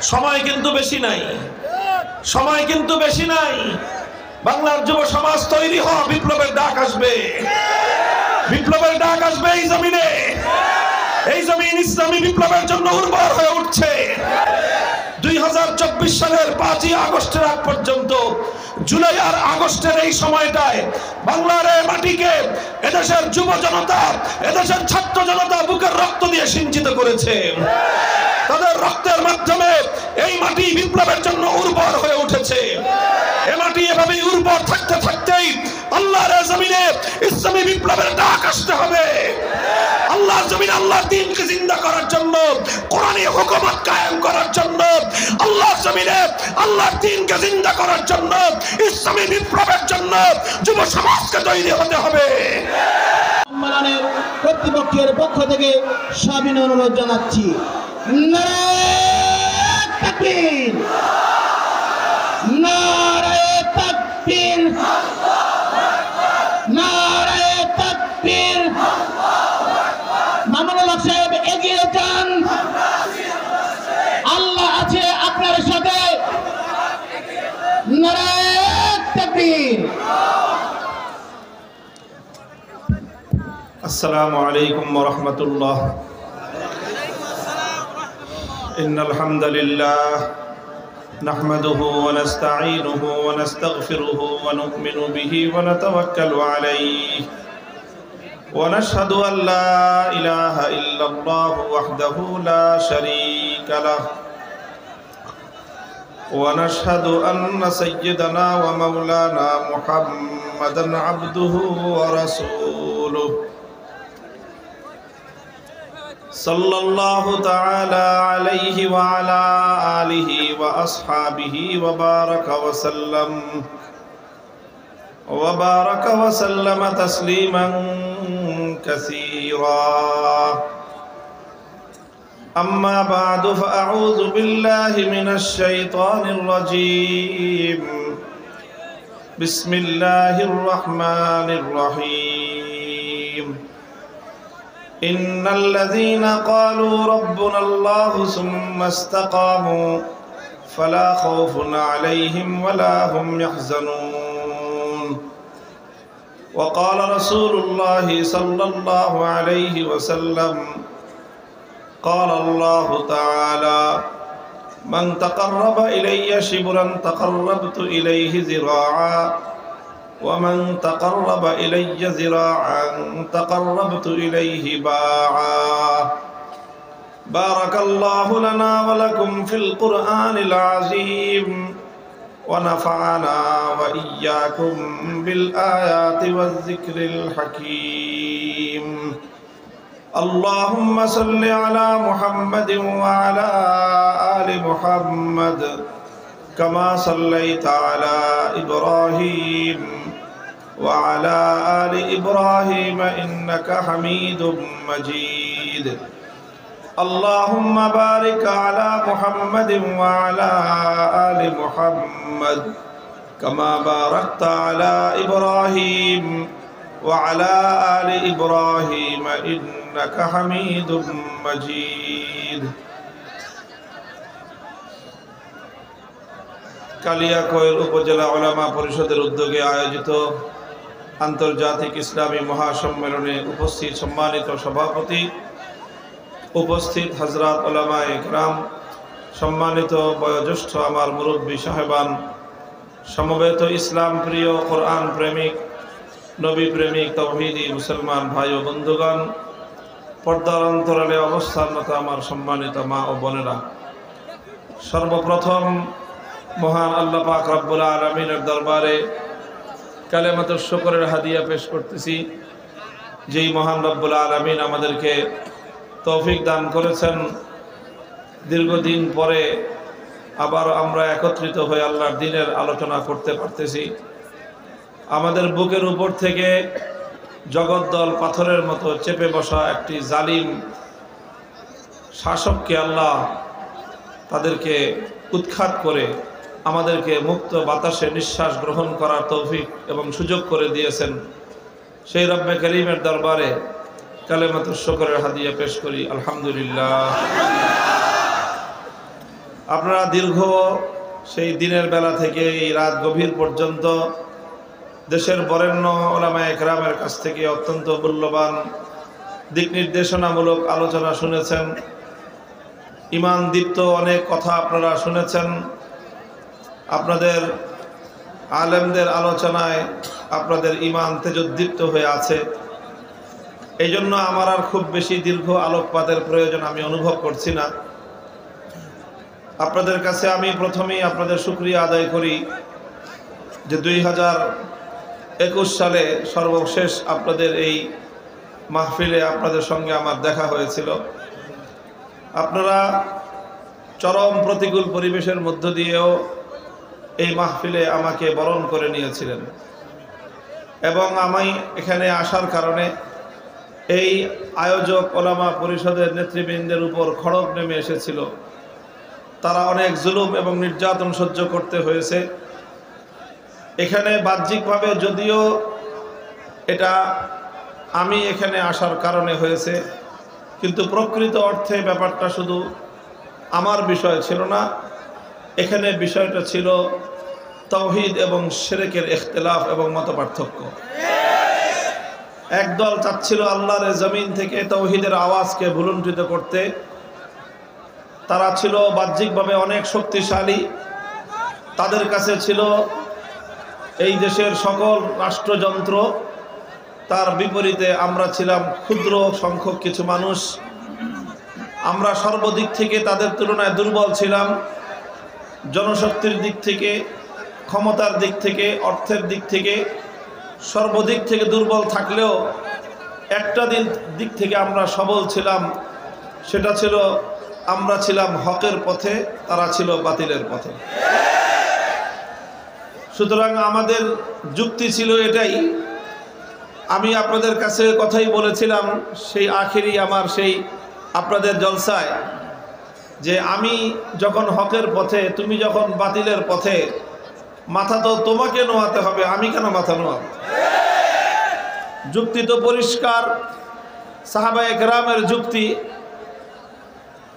সময় কিন্তু বেশি নাই, সময় কিন্তু বেশি নাই। বাংলার যুব সমাজ তৈরি হও, বিপ্লবের ডাক আসবে, বিপ্লবের ডাক আসবে এই জমিনে। এই জমিন ইসলামী বিপ্লবের জন্য উর্বর হয়ে উঠছে। 2024 সালের 5ই আগস্টের আগ পর্যন্ত, জুলাই আর আগস্টের এই সময়টায় বাংলার এই মাটিকে এদেশের যুব জনতা, এদেশের ছাত্র জনতা বুকের রক্ত দিয়ে সিঞ্চিত করেছে। তাদের রক্তের মাধ্যমে এই মাটি বিপ্লবের জন্য উর্বর হয়ে উঠেছে। এ মাটি এভাবেই উর্বর থাকতে থাকতেই আল্লাহর জমিনে ইসলামী বিপ্লবের ডাক আসতে হবে। আল্লাহর জমিনে আল্লাহর দ্বীনকে জিন্দা করার জন্য, কোরআনী হুকুমত কায়েম করার জন্য, আল্লাহর জমিনে আল্লাহর দ্বীনকে জিন্দা করার জন্য, ইসলামী বিপ্লবের জন্য যুব সমাজকে তৈরি হতে হবে। সম্মেলনের কর্তৃপক্ষের পক্ষ থেকে সাবিন অনুরোধ জানাচ্ছি, নারায়ে তাকবীর, নারায়ে তাকবীর, নারায়ে তাকবীর। মামুনুল হক সাহেব এগিয়ে যান, আল্লাহ আছে আপনার সাথে। নারায়ে তাকবীর। আসসালামু আলাইকুম ওয়া রাহমাতুল্লাহ। ইন্নাল হামদালিল্লাহ নাহমাদুহু ওয়া নাস্তাঈনুহু ওয়া নাস্তাগফিরুহু ওয়া নু'মিনু বিহি ওয়া নাতাওয়াক্কালু আলাইহি ওয়া নাশহাদু আন লা ইলাহা ইল্লাল্লাহু ওয়াহদাহু লা শারীকা লাহু ওয়া নাশহাদু আন্না সাইয়্যিদানা ওয়া মাওলানা মুহাম্মাদান আবদুহু ওয়া রাসূলুহু সাল্লাল্লাহু তাআলা আলাইহি ওয়া আলা আলিহি ওয়া আসহাবিহি ওয়া বারাকা ওয়া সাল্লামা তাসলিমান কাসীরা। আম্মা বা'দু ফাআউযু বিল্লাহি মিনাশ শাইতানির রাজীম। বিসমিল্লাহির রাহমানির রহিম। إن الذين قالوا ربنا الله ثم استقاموا فلا خوف عليهم ولا هم يحزنون. وقال رسول الله صلى الله عليه وسلم قال الله تعالى من تقرب إلي شبرا تقربت إليه ذراعا ومن تقرب إلي ذراعا تقربت إليه باعا. بارك الله لنا ولكم في القرآن العظيم ونفعنا وإياكم بالآيات والذكر الحكيم. اللهم صل على محمد وعلى آل محمد كما صليت على إبراهيم وعلى آل إبراهيم إنك حميد مجيد. اللهم بارك على محمد وعلى آل محمد كما باركت على إبراهيم وعلى آل إبراهيم إنك حميد مجيد. কালিয়াকৈর উপজেলা উলামা পরিষদের উদ্যোগে আয়োজিত আন্তর্জাতিক ইসলামী মহাসম্মেলনে উপস্থিত সম্মানিত সভাপতি, উপস্থিত হযরত উলামায়ে কেরাম, সম্মানিত বয়োজ্যেষ্ঠ আমার মুরব্বী সাহেবান, সমবেত ইসলাম প্রিয়, কোরআন প্রেমিক, নবী প্রেমিক, তাওহীদি মুসলমান ভাই ও বন্ধুগণ, পর্দার অন্তরালে অবস্থানরত আমার সম্মানিত মা ও বোনেরা, সর্বপ্রথম মহান আল্লাহ পাক রব্বুল আলামিনের দরবারে কালেমাতুশ শুকরের হাদিয়া পেশ করতেছি। যেই মহান রব্বুল আলামিন আমাদেরকে তৌফিক দান করেছেন, দীর্ঘদিন পরে আবার আমরা একত্রিত হয়ে আল্লাহর দ্বীনের আলোচনা করতে পারতেছি। আমাদের বুকের উপর থেকে জগদ্দল পাথরের মতো চেপে বসা একটি জালিম শাসককে আল্লাহ তাদেরকে উৎখাত করে আমাদেরকে মুক্ত বাতাসে নিঃশ্বাস গ্রহণ করার তৌফিক এবং সুযোগ করে দিয়েছেন। সেই রব্বে করিমের দরবারে কালেমাতুশ শুকরের হাদিয়া পেশ করি, আলহামদুলিল্লাহ। আপনারা দীর্ঘ সেই দিনের বেলা থেকে এই রাত গভীর পর্যন্ত দেশের বরেণ্য ওলামায়ে কেরামের কাছ থেকে অত্যন্ত মূল্যবান দিক নির্দেশনামূলক আলোচনা শুনেছেন। ঈমান দীপ্ত অনেক কথা আপনারা শুনেছেন। আপনাদের আলেমদের আলোচনায় আপনাদের ঈমান তেজোদ্দীপ্ত হয়ে আছে। এই জন্য আমার আর খুব বেশি দীর্ঘ আলোকপাতের প্রয়োজন আমি অনুভব করছি না। আপনাদের কাছে আমি প্রথমেই আপনাদের শুকরিয়া আদায় করি যে 2021 সালে সর্বশেষ আপনাদের এই মাহফিলে আপনাদের সঙ্গে আমার দেখা হয়েছিল। আপনারা চরম প্রতিকূল পরিবেশের মধ্য দিয়েও এই মাহফিলে আমাকে বরণ করে নিয়েছিলেন এবং আমি এখানে আসার কারণে এই আয়োজক ওলামা পরিষদের নেতৃবৃন্দের উপর খড়গ নেমে এসেছিল। তারা অনেক জুলুম এবং নির্যাতন সহ্য করতে হয়েছে। এখানে বাহ্যিকভাবে যদিও এটা আমি এখানে আসার কারণে হয়েছে, কিন্তু প্রকৃত অর্থে ব্যাপারটা শুধু আমার বিষয় ছিল না। এখানে বিষয়টা ছিল তাওহীদ এবং শিরকের ইখতিলাফ এবং মতপার্থক্য। একদল চাচ্ছিল আল্লাহর জমিন থেকে তাওহীদের আওয়াজকে ভুলুণ্ঠিত করতে। তারা ছিল বাহ্যিকভাবে অনেক শক্তিশালী, তাদের কাছে ছিল এই দেশের সকল রাষ্ট্রযন্ত্র। তার বিপরীতে আমরা ছিলাম ক্ষুদ্র সংখ্যক কিছু মানুষ। আমরা সর্বদিক থেকে তাদের তুলনায় দুর্বল ছিলাম। জনশক্তির দিক থেকে, ক্ষমতার দিক থেকে, অর্থের দিক থেকে, সর্বদিক থেকে দুর্বল থাকলেও একটা দিক থেকে আমরা সবল ছিলাম। সেটা ছিল আমরা ছিলাম হকের পথে, তারা ছিল বাতিলের পথে। সুতরাং আমাদের যুক্তি ছিল এটাই। আমি আপনাদের কাছে কথাই বলেছিলাম সেই আখেরি আমার সেই আপনাদের জলসায়, যে আমি যখন হকের পথে, তুমি যখন বাতিলের পথে, মাথা তো তোমাকে নোয়াতে হবে, আমি কেন মাথা নোয়াব? যুক্তি তো পরিষ্কার। সাহাবায়ে কেরামের যুক্তি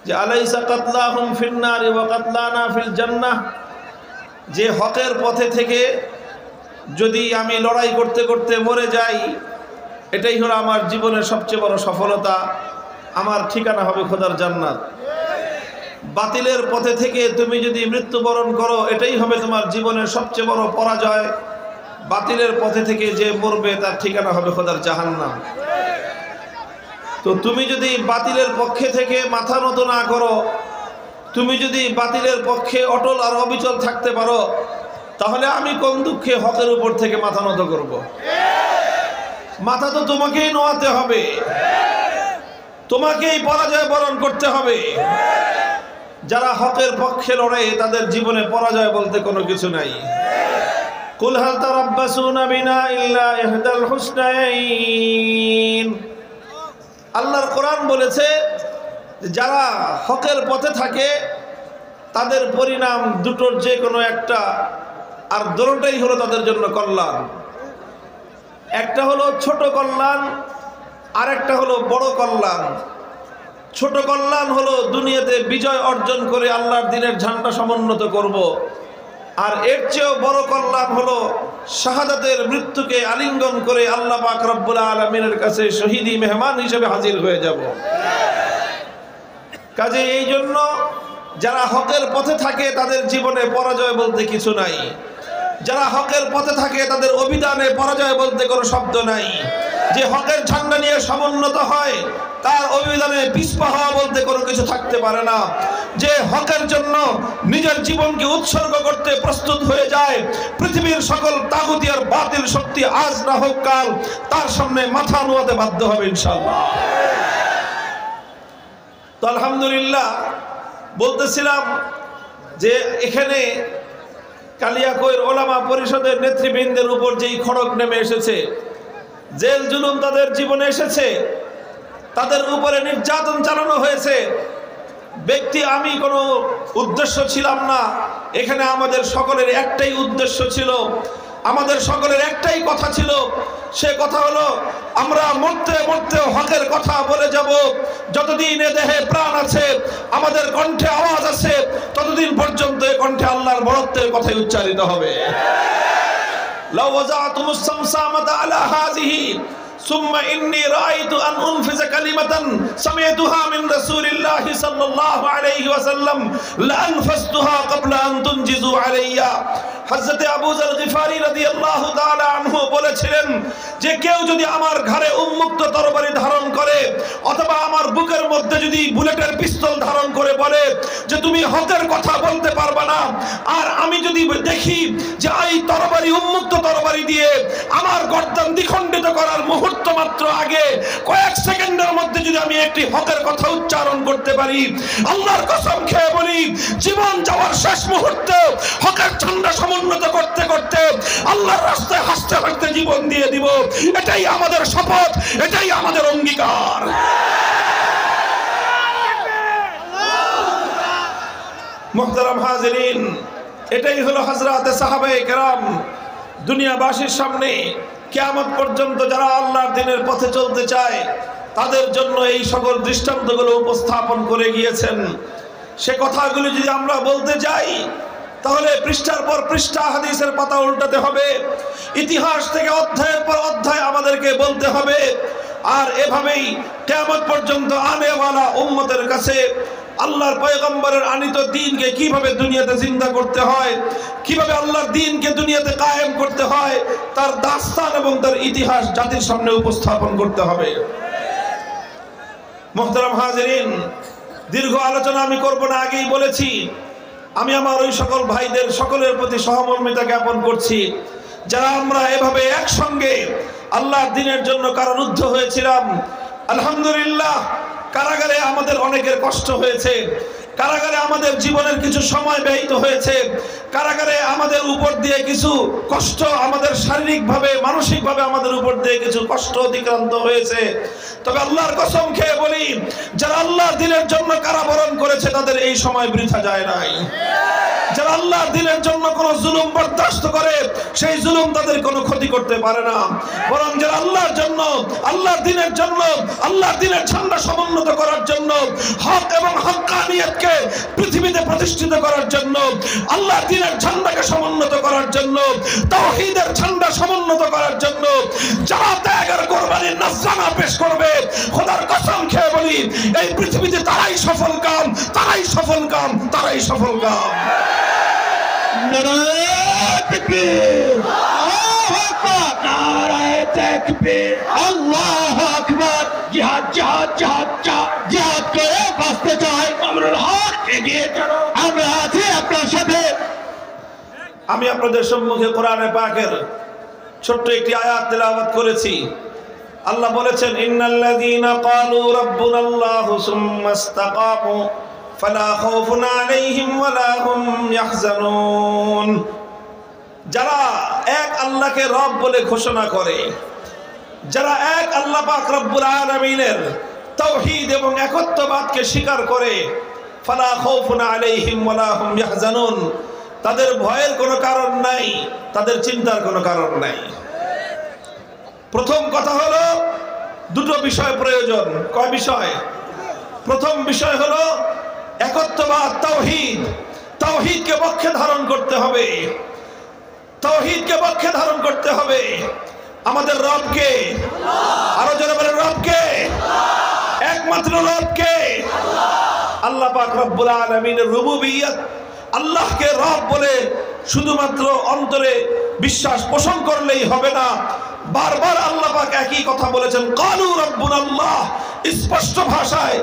যে আলাইসা কাতলাহুম ফিন্নারি ওয়া কাতলানা ফিল জান্নাহ, যে হকের পথে থেকে যদি আমি লড়াই করতে করতে মরে যাই, এটাই হলো আমার জীবনের সবচেয়ে বড় সফলতা, আমার ঠিকানা হবে খোদার জান্নাত। বাতিলের পথে থেকে তুমি যদি মৃত্যুবরণ করো, এটাই হবে তোমার জীবনের সবচেয়ে বড় পরাজয়। বাতিলের পথে থেকে যে মরবে তার ঠিকানা হবে খোদার জাহান্নাম। তো তুমি যদি বাতিলের পক্ষে থেকে মাথা নত না করো, তুমি যদি বাতিলের পক্ষে অটল আর অবিচল থাকতে পারো, তাহলে আমি কোন দুঃখে হকের উপর থেকে মাথা নত করব? মাথা তো তোমাকেই নোয়াতে হবে, তোমাকেই পরাজয় বরণ করতে হবে। যারা হকের পক্ষে লড়ে তাদের জীবনে পরাজয় বলতে কোনো কিছু নাই। কুল হাল তারাব্বাসুনা বিনা ইল্লা ইহদাল হুসনাইন। আল্লাহর কোরআন বলেছে যারা হকের পথে থাকে তাদের পরিণাম দুটোর যে কোনো একটা, আর দুটোটাই হলো তাদের জন্য কল্যাণ। একটা হলো ছোট কল্যাণ, আর একটা হলো বড় কল্যাণ। ছোট কল্যাণ হলো দুনিয়াতে বিজয় অর্জন করে আল্লাহর দ্বীনের ঝান্ডা সমুন্নত করব, আর এর চেয়েও বড় কল্যাণ হলো শাহাদাতের মৃত্যুকে আলিঙ্গন করে আল্লাহ পাক রব্বুল আলামিনের কাছে শহীদি মেহমান হিসেবে হাজির হয়ে যাব। কাজে এই জন্য যারা হকের পথে থাকে তাদের জীবনে পরাজয় বলতে কিছু নাই। যারা হকের পথে থাকে তাদের অভিধানে পরাজয় বলতে কোনো শব্দ নাই। যে হকের ঝান্ডা নিয়ে সমুন্নত হয় তার অভিধানে পিছপা হওয়া বলতে কোনো কিছু থাকতে পারে না। যে হকের জন্য নিজের জীবনকে উৎসর্গ করতে প্রস্তুত হয়ে যায়, পৃথিবীর সকল তাগুতি আর বাতিল শক্তি আজ না হোক কাল তার সামনে মাথা নোয়াতে বাধ্য হবে ইনশাআল্লাহ। তো আলহামদুলিল্লাহ, বলতেছিলাম যে এখানে কালিয়াকৈর ওলামা পরিষদের নেতৃবৃন্দের উপর যেই খড়গ নেমে এসেছে, জেল জুলুম তাদের জীবনে এসেছে, তাদের উপরে নির্যাতন চালানো হয়েছে। ব্যক্তি আমি কোনো উদ্দেশ্য ছিলাম না, এখানে আমাদের সকলের একটাই উদ্দেশ্য ছিল, আমাদের সকলের একটাই কথা ছিল। সে কথা হলো আমরা মরতে মরতে হকের কথা বলে যাব। যতদিন এ দেহে প্রাণ আছে, আমাদের কণ্ঠে আওয়াজ আছে, ততদিন কণ্ঠে আল্লাহর বড়ত্বের কথাই উচ্চারিত হবে। লাউ ওয়াজাতুমুস সামসামাতা আলা হাযিহি ثم إني رأيت أن أنفذ كلمة سمعتها من رسول الله صلى الله عليه وسلم لأنفذتها قبل أن تنجزوا علي। হযরত আবু যর গিফারি রাদিয়াল্লাহু তাআলা আনহু বলেছিলেন যে কেউ যদি আমার ঘাড়ে উন্মুক্ত তরবারি ধারণ করে অথবা আমার বুকের মধ্যে যদি বুলেটের পিস্তল ধারণ করে বলে যে তুমি হকের কথা বলতে পারবে না, আর আমি যদি দেখি যে এই তরবারি উন্মুক্ত তরবারি দিয়ে আমার গর্দান দ্বিখণ্ডিত করার মুহূর্ত মাত্র আগে কয়েক সেকেন্ডের মধ্যে যদি আমি একটি হকের কথা উচ্চারণ করতে পারি, আল্লাহর কসম খেয়ে বলি জীবন যাওয়ার শেষ মুহূর্তে হকের ঝান্ডা সমুন্নত করতে করতে আল্লাহর রাস্তায় হাসতে হাসতে জীবন দিয়ে দিব। এটাই আমাদের শপথ, এটাই আমাদের অঙ্গীকার। মুহতারাম হাজিরিন, এটাই হলো হযরতে সাহাবায়ে কেরাম দুনিয়াবাসীর সামনে কিয়ামত পর্যন্ত যারা আল্লাহর দ্বীনের পথে চলতে চায় তাদের জন্য এই সকল দৃষ্টান্তগুলো উপস্থাপন করে গিয়েছেন। সে কথাগুলো যদি আমরা বলতে যাই তাহলে পৃষ্ঠার পর পৃষ্ঠা হাদিসের পাতা উল্টাতে হবে, ইতিহাস থেকে অধ্যায়ের পর অধ্যায় আমাদেরকে বলতে হবে। আর এভাবেই কিয়ামত পর্যন্ত আনেওয়ালা উম্মতের কাছে আল্লাহর পয়গম্বরের আনিত দ্বীনকে কিভাবে দুনিয়াতে জিন্দা করতে হয়, কিভাবে আল্লাহর দ্বীনকে দুনিয়াতে কায়েম করতে হয়, তার দাস্তান এবং তার ইতিহাস জাতির সামনে উপস্থাপন করতে হবে। মুহতারাম হাজিরিন, দীর্ঘ আলোচনা আমি করব না, আগেই বলেছি আমি আমার ওই সকল ভাইদের সকলের প্রতি সহমর্মিতা জ্ঞাপন করছি যারা আমরা এভাবে একসঙ্গে আল্লাহর দ্বীনের জন্য কারারুদ্ধ হয়েছিলাম। আলহামদুলিল্লাহ, কারাগারে আমাদের অনেকের কষ্ট হয়েছে, কারাগারে আমাদের জীবনের কিছু সময় ব্যয়িত হয়েছে, কারাগারে আমাদের উপর দিয়ে কিছু কষ্ট, আমাদের শারীরিকভাবে মানসিকভাবে আমাদের উপর দিয়ে কিছু কষ্ট অতিক্রান্ত হয়েছে। তবে আল্লাহর কসম খেয়ে বলি যারা আল্লাহর দ্বীনের জন্য কারাবরণ করেছে তাদের এই সময় বৃথা যায় নাই। যারা আল্লাহর দ্বীনের জন্য কোনো জুলুম বরদাস্ত করে সেই জুলুম তাদের কোনো ক্ষতি করতে পারে না, বরং যারা আল্লাহর জন্য, আল্লাহর দ্বীনের জন্য, আল্লাহর দ্বীনের ঝান্ডা সমুন্নত করার জন্য, হক এবং হক্কানিয়তকে পৃথিবীতে প্রতিষ্ঠিত করার জন্য, আল্লাহর দ্বীনের ঝান্ডাকে সমুন্নত করার জন্য, তাওহীদের ঝান্ডা সমুন্নত করার জন্য যারা ত্যাগের কোরবানির নজরানা পেশ করবে, খোদার কসম খেয়ে বলি এই পৃথিবীতে তারাই সফল কাম, তারাই সফল কাম, তারাই সফল কাম। নারায়ে তাকবীর, আল্লাহু আকবার, নারায়ে তাকবীর, আল্লাহু আকবার। জিহাদ জিহাদ জিহাদ জিহাদ করে বাঁচতে চাই, আমরুল হক এগিয়ে চলো, আমরা আছি আপনার সাথে। আমি আপনাদের সম্মুখে কোরআনে পাকের ছোট্ট একটি আয়াত তেলাওয়াত করেছি। আল্লাহ বলেছেন ইন্নাল্লাযীনা ক্বালু রাব্বুনাল্লাহু সুম্মা ইসতাকামু ফালা খাউফুন আলাইহিম ওয়ালা হুম ইয়াহজানুন। যারা এক আল্লাহকে রব বলে ঘোষণা করে, যারা এক আল্লাহ পাক রব্বুল আলামিনের তাওহীদ এবং একত্ববাদকে স্বীকার করে, ফালা খাউফুন আলাইহিম ওয়ালা হুম ইয়াহজানুন, তাদের ভয়ের কোনো কারণ নাই, তাদের চিন্তার কোনো কারণ নাই। প্রথম কথা হলো দুটো বিষয় প্রয়োজন। কয় বিষয়? প্রথম বিষয় হলো একত্ববাদ, তাওহীদ। তাওহীদকে পক্ষে ধারণ করতে হবে, তাওহীদকে পক্ষে ধারণ করতে হবে। আমাদের রবকে, আরো জোরে বলেন রবকে, একমাত্র রবকে, আল্লাহ পাক রব্বুল আলামিনের রুবুবিয়্যাত, আল্লাহকে রব বলে শুধুমাত্র অন্তরে বিশ্বাস পোষণ করলেই হবে না, বারবার আল্লাহ পাক একই কথা বলেছেন, ক্বালু রাব্বুনাল্লাহ। স্পষ্ট ভাষায়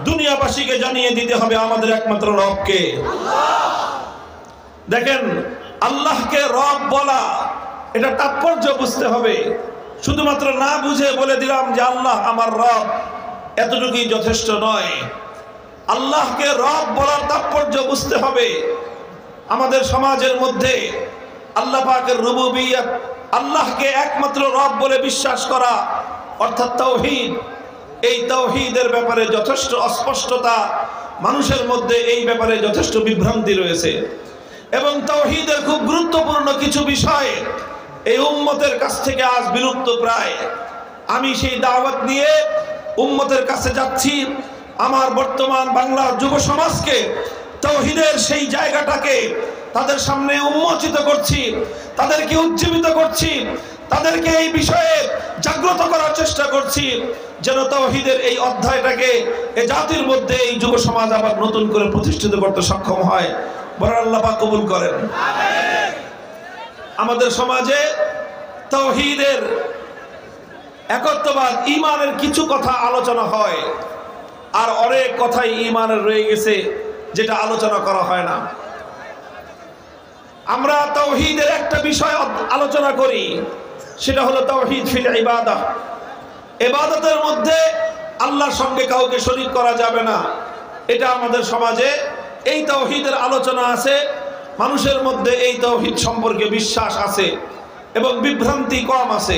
দুনিয়াবাসীকে জানিয়ে দিতে হবে আমাদের একমাত্র রবকে। দেখেন, আল্লাহকে রব বলা এটা তাৎপর্য বুঝতে হবে। শুধুমাত্র না বুঝে বলে দিলাম যে আল্লাহ আমার রব, এতটুকুই যথেষ্ট নয়। আল্লাহকে রব বলার তাৎপর্য বুঝতে হবে। আমাদের সমাজের মধ্যে আল্লাহ পাকের রুবুবিয়্যাত, আল্লাহকে একমাত্র রব বলে বিশ্বাস করা অর্থাৎ তাওহীদ, এই তাওহীদের ব্যাপারে যথেষ্ট অস্পষ্টতা, মানুষের মধ্যে এই ব্যাপারে যথেষ্ট বিভ্রান্তি রয়েছে। এবং তাওহীদের খুব গুরুত্বপূর্ণ কিছু বিষয় এই উম্মতের কাছ থেকে আজ বিলুপ্ত প্রায়। আমি সেই দাওয়াত নিয়ে উম্মতের কাছে যাচ্ছি। আমার বর্তমান বাংলার যুব সমাজকে তাওহীদের সেই জায়গাটাকে তাদের সামনে উন্মোচিত করছি, তাদেরকে উজ্জীবিত করছি, তাদেরকে এই বিষয়ে জাগ্রত করার চেষ্টা করছি, যেন তাওহীদের এই অধ্যায়টাকে এই জাতির মধ্যে, এই যুব সমাজ আবার নতুন করে প্রতিষ্ঠিত করতে সক্ষম হয়। বলেন আল্লাহ পাক কবুল করেন। আমাদের সমাজে তাওহীদের একত্ববাদ, ঈমানের কিছু কথা আলোচনা হয়, আর অনেক কথাই ঈমানের রয়ে গেছে যেটা আলোচনা করা হয় না। আমরা তাওহীদের একটা বিষয় আলোচনা করি, সেটা হলো তাওহীদ ফিল ইবাদাহ। ইবাদতের মধ্যে আল্লাহর সঙ্গে কাউকে শরীক করা যাবে না, এটা আমাদের সমাজে এই তাওহীদের আলোচনা আছে। মানুষের মধ্যে এই তাওহীদ সম্পর্কে বিশ্বাস আছে এবং বিভ্রান্তি কম আছে।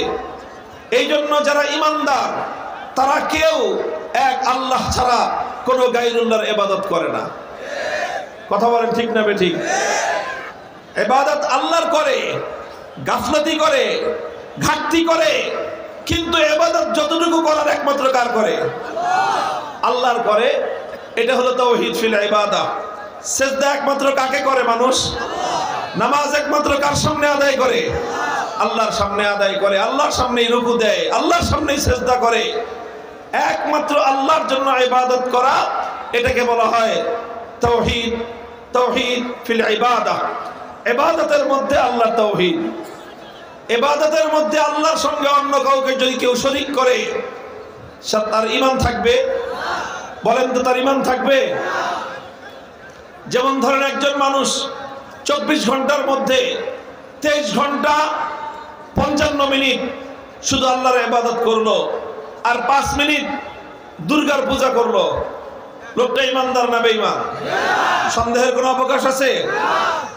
এই জন্য যারা ঈমানদার তারা কেউ এক আল্লাহ ছাড়া কোনো গায়রুল্লাহর ইবাদত করে না। কথা বলেন ঠিক না বেঠিক? ইবাদত আল্লাহর করে, গাফলতি করে, ঘাটতি করে, কিন্তু ইবাদত যতটুকু করার একমাত্র কার করে? আল্লাহর করে। এটা হলো তাওহীদ ফিল ইবাদাহ। সিজদা একমাত্র কাকে করে মানুষ? নামাজ একমাত্র কার সামনে আদায় করে? আল্লাহর সামনে আদায় করে, আল্লাহর সামনেই রুকু দেয়, আল্লাহর সামনেই সিজদা করে। একমাত্র আল্লাহর জন্য ইবাদত করা, এটাকে বলা হয় তাওহীদ। তাওহীদ ফিল ইবাদাহ। ইবাদতের মধ্যে আল্লাহর তাওহীদ। ইবাদতের মধ্যে আল্লাহর সঙ্গে অন্য কাউকে যদি কেউ শরীক করে, তার ঈমান থাকবে? বলেন তো, তার ঈমান থাকবে? যেমন ধরেন একজন মানুষ 24 ঘন্টার মধ্যে 23 ঘন্টা 55 মিনিট শুধু আল্লাহর ইবাদত করলো, আর 5 মিনিট দুর্গার পূজা করলো, লোকটা ঈমানদার না বেঈমান? সন্দেহের কোনো অবকাশ আছে?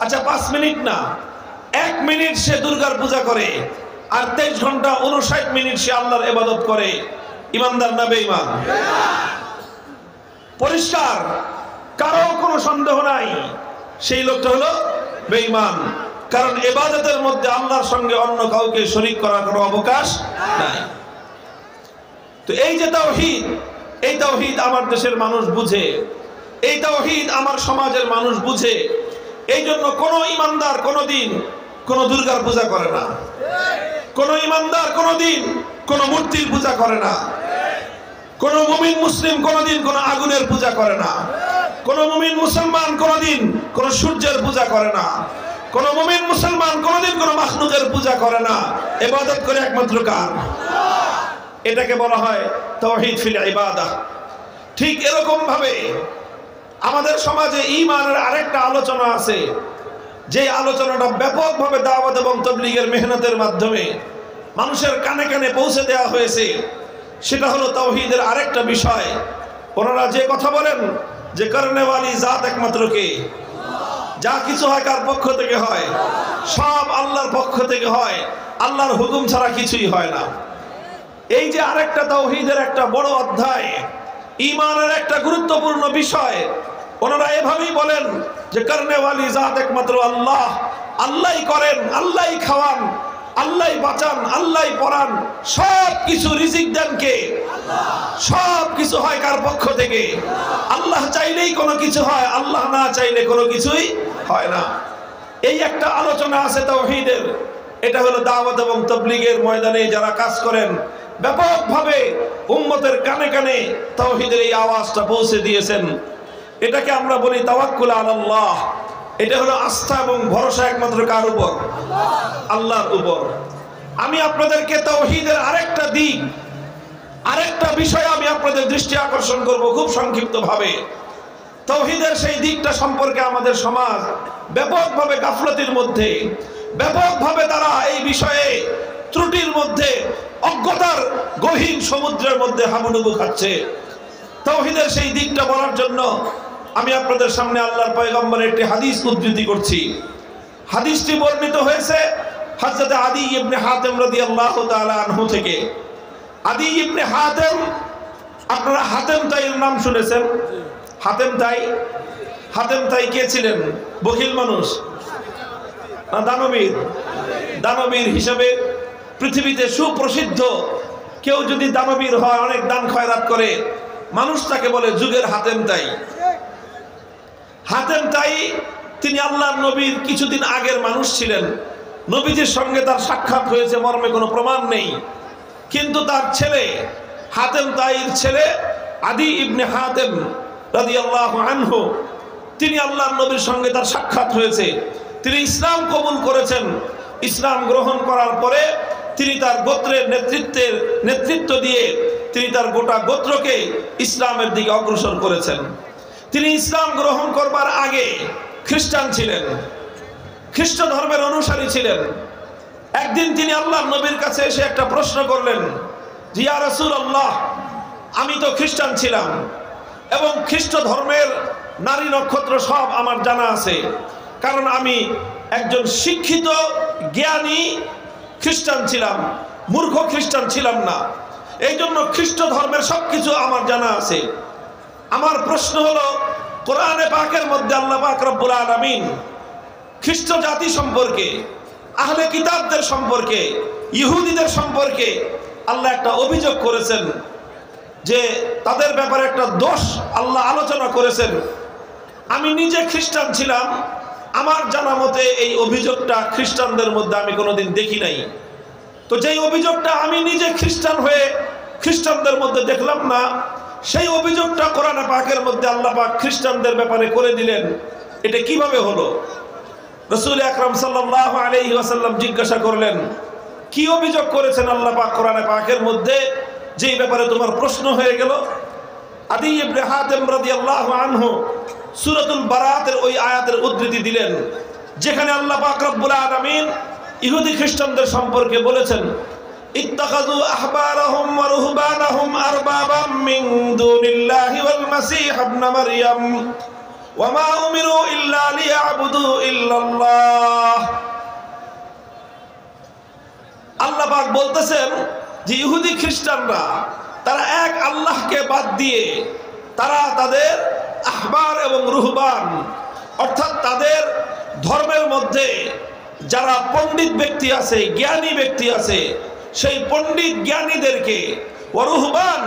আচ্ছা, 5 মিনিট না, 1 মিনিট সে দুর্গার পূজা করে, আর 23 ঘন্টা 59 মিনিট সে আল্লাহর ইবাদত করে, ঈমানদার না বেঈমান? পরিষ্কার, কারো কোনো সন্দেহ নাই, সেই লোকটা হলো বেঈমান। কারণ ইবাদতের মধ্যে আল্লাহর সঙ্গে অন্য কাউকে শরীক করার কোনো অবকাশ নাই। তো এই যে তাওহীদ, এই তাওহীদ আমার দেশের মানুষ বুঝে, এই তাওহীদ আমার সমাজের মানুষ বুঝে। এই জন্য কোনো ঈমানদার কোনোদিন কোনো দুর্গার পূজা করে না, কোনো ঈমানদার কোনোদিন কোনো মূর্তির পূজা করে না, কোনো মুমিন মুসলিম কোনোদিন কোনো আগুনের পূজা করে না, কোনো মুমিন মুসলমান কোনোদিন কোনো সূর্যের পূজা করে না, কোনো মুমিন মুসলমান কোনোদিন কোনো মাখলুকের পূজা করে না। ইবাদত করে একমাত্র কার? এটাকে বলা হয় তাওহীদ ফিল ইবাদাহ। ঠিক এরকম ভাবে আমাদের সমাজে ঈমানের আরেকটা আলোচনা আছে, যে আলোচনাটা ব্যাপকভাবে দাওয়াত এবং তাবলীগের মেহনতের মাধ্যমে মানুষের কানে কানে পৌঁছে দেওয়া হয়েছে। সেটা হলো তাওহীদের আরেকটা বিষয়। ওনারা যে কথা বলেন যে করনেওয়ালি জাত একমাত্র কে? যা কিছু হয় কার পক্ষ থেকে হয়? সব আল্লাহর পক্ষ থেকে হয়, আল্লাহর হুকুম ছাড়া কিছুই হয় না। এই যে আরেকটা তাওহীদের একটা বড় অধ্যায়, ঈমানের একটা গুরুত্বপূর্ণ বিষয়, ওনারা এভাবেই বলেন যে করনেওয়ালি জাত একমাত্র আল্লাহ। আল্লাহই করেন, আল্লাহই খাওয়ান, আল্লাহই বাঁচান, আল্লাহই পড়ান, সব কিছু রিজিক দেন কে? সব কিছু হয় কার পক্ষ থেকে? আল্লাহ চাইলেই কোনো কিছু হয়, আল্লাহ না চাইলে কোনো কিছুই হয় না। এই একটা আলোচনা আছে তাওহীদের। এটা হলো দাওয়াত এবং তাবলীগের ময়দানে যারা কাজ করেন, ব্যাপকভাবে উম্মতের কানে কানে তাওহীদের এই আওয়াজটা পৌঁছে দিয়েছেন। এটাকে আমরা বলি তাওয়াক্কুল আলাল্লাহ। এটা হলো আস্থা এবং ভরসা একমাত্র কার উপর? আল্লাহর উপর। আমি আপনাদেরকে তাওহীদের আরেকটা দিক, আরেকটা বিষয় আমি আপনাদের দৃষ্টি আকর্ষণ করব খুব সংক্ষিপ্ত ভাবে। তাওহীদের সেই দিকটা সম্পর্কে আমাদের সমাজ ব্যাপকভাবে গাফলতির মধ্যে, ব্যাপকভাবে তারা এই বিষয়ে ত্রুটির মধ্যে, অজ্ঞতার গহীন সমুদ্রের মধ্যে হাবুডুবু খাচ্ছে। তাওহীদের সেই দিকটা বলার জন্য আমি আপনাদের সামনে আল্লাহর পয়গম্বরের একটি হাদিস উদ্ধৃতি করছি। হাদিসটি বর্ণিত হয়েছে হযরত আদী ইবনে হাতেম রাদিয়াল্লাহু তাআলা আনহু থেকে। আদী ইবনে হাতেম, আপনারা হাতেম তাইর নাম শুনেছেন? হাতেম তাই, হাতেম তাই কে ছিলেন? বখিল মানুষ না দানবীর? দানবীর হিসেবে পৃথিবীতে সুপ্রসিদ্ধ। কেউ যদি দানবীর হয়, অনেক দান খয়রাত করে, মানুষ তাকে বলে যুগের হাতেম তাই। হাতেম তাই তিনি আল্লাহর নবীর কিছুদিন আগের মানুষ ছিলেন, নবীজির সঙ্গে তার সাক্ষাৎ হয়েছে মর্মে কোনো প্রমাণ নেই। কিন্তু তার ছেলে হাতেম তাইর ছেলে আদি ইবনে হাতেম রাদিয়াল্লাহু আনহু, তিনি আল্লাহর নবীর সঙ্গে তার সাক্ষাৎ হয়েছে, তিনি ইসলাম কবুল করেছেন। ইসলাম গ্রহণ করার পরে তিনি তার গোত্রের নেতৃত্ব দিয়ে তিনি তার গোটা গোত্রকে ইসলামের দিকে অগ্রসর করেছেন। তিনি ইসলাম গ্রহণ করবার আগে খ্রিস্টান ছিলেন, খ্রিস্ট ধর্মের অনুসারী ছিলেন। একদিন তিনি আল্লাহর নবীর কাছে এসে একটা প্রশ্ন করলেন, ইয়া রাসূলুল্লাহ, আমি তো খ্রিস্টান ছিলাম এবং খ্রিস্ট ধর্মের নারী নক্ষত্র সব আমার জানা আছে, কারণ আমি একজন শিক্ষিত জ্ঞানী খ্রিস্টান ছিলাম, মূর্খ খ্রিস্টান ছিলাম না। এই জন্য খ্রিস্ট ধর্মের সবকিছু আমার জানা আছে। আমার প্রশ্ন হলো, কোরআনে পাকের মধ্যে আল্লাহ পাক রব্বুল আলামিন খ্রিস্ট জাতি সম্পর্কে, আহলে কিতাবদের সম্পর্কে, ইহুদিদের সম্পর্কে আল্লাহ একটা অভিযোগ করেছেন, যে তাদের ব্যাপারে একটা দোষ আল্লাহ আলোচনা করেছেন। আমি নিজে খ্রিস্টান ছিলাম, আমার জানা মতে এই অভিযোগটা খ্রিস্টানদের মধ্যে আমি কোনোদিন দেখি নাই। তো যেই অভিযোগটা আমি নিজে খ্রিস্টান হয়ে খ্রিস্টানদের মধ্যে দেখলাম না, সেই অভিযোগটা কোরআনে পাকের মধ্যে আল্লাহ পাক খ্রিস্টানদের ব্যাপারে করে দিলেন। এটা কিভাবে হলো? রাসূল আকরাম সাল্লাল্লাহু আলাইহি ওয়াসাল্লাম জিজ্ঞাসা করলেন, কি অভিযোগ করেছেন আল্লাহ পাক কোরআনে পাকের মধ্যে যেই ব্যাপারে তোমার প্রশ্ন হয়ে গেল? আদি ইবনে হাতেম রাদিয়াল্লাহু আনহু সূরাতুল বারাতের ওই আয়াতের উদ্ধৃতি দিলেন, যেখানে আল্লাহ পাক রব্বুল আলামিন ইহুদি খ্রিস্টানদের সম্পর্কে বলেছেন, ইত্তাখাযু আহবারাহুম ওয়া রুহবানাহুম আরবাবাম মিন দুনিল্লাহি ওয়াল মাসীহ ইবনে মারইয়াম ওয়া মা উমিরু ইল্লা লিয়াবুদু ইল্লাল্লাহ। আল্লাহ পাক বলতেছেন যে ইহুদি খ্রিস্টানরা তারা এক আল্লাহকে বাদ দিয়ে তারা তাদের আহবার এবং রুহবান, অর্থাৎ তাদের ধর্মের মধ্যে যারা পণ্ডিত ব্যক্তি আছে, জ্ঞানী ব্যক্তি আছে, সেই পণ্ডিত জ্ঞানীদেরকে, ও রুহবান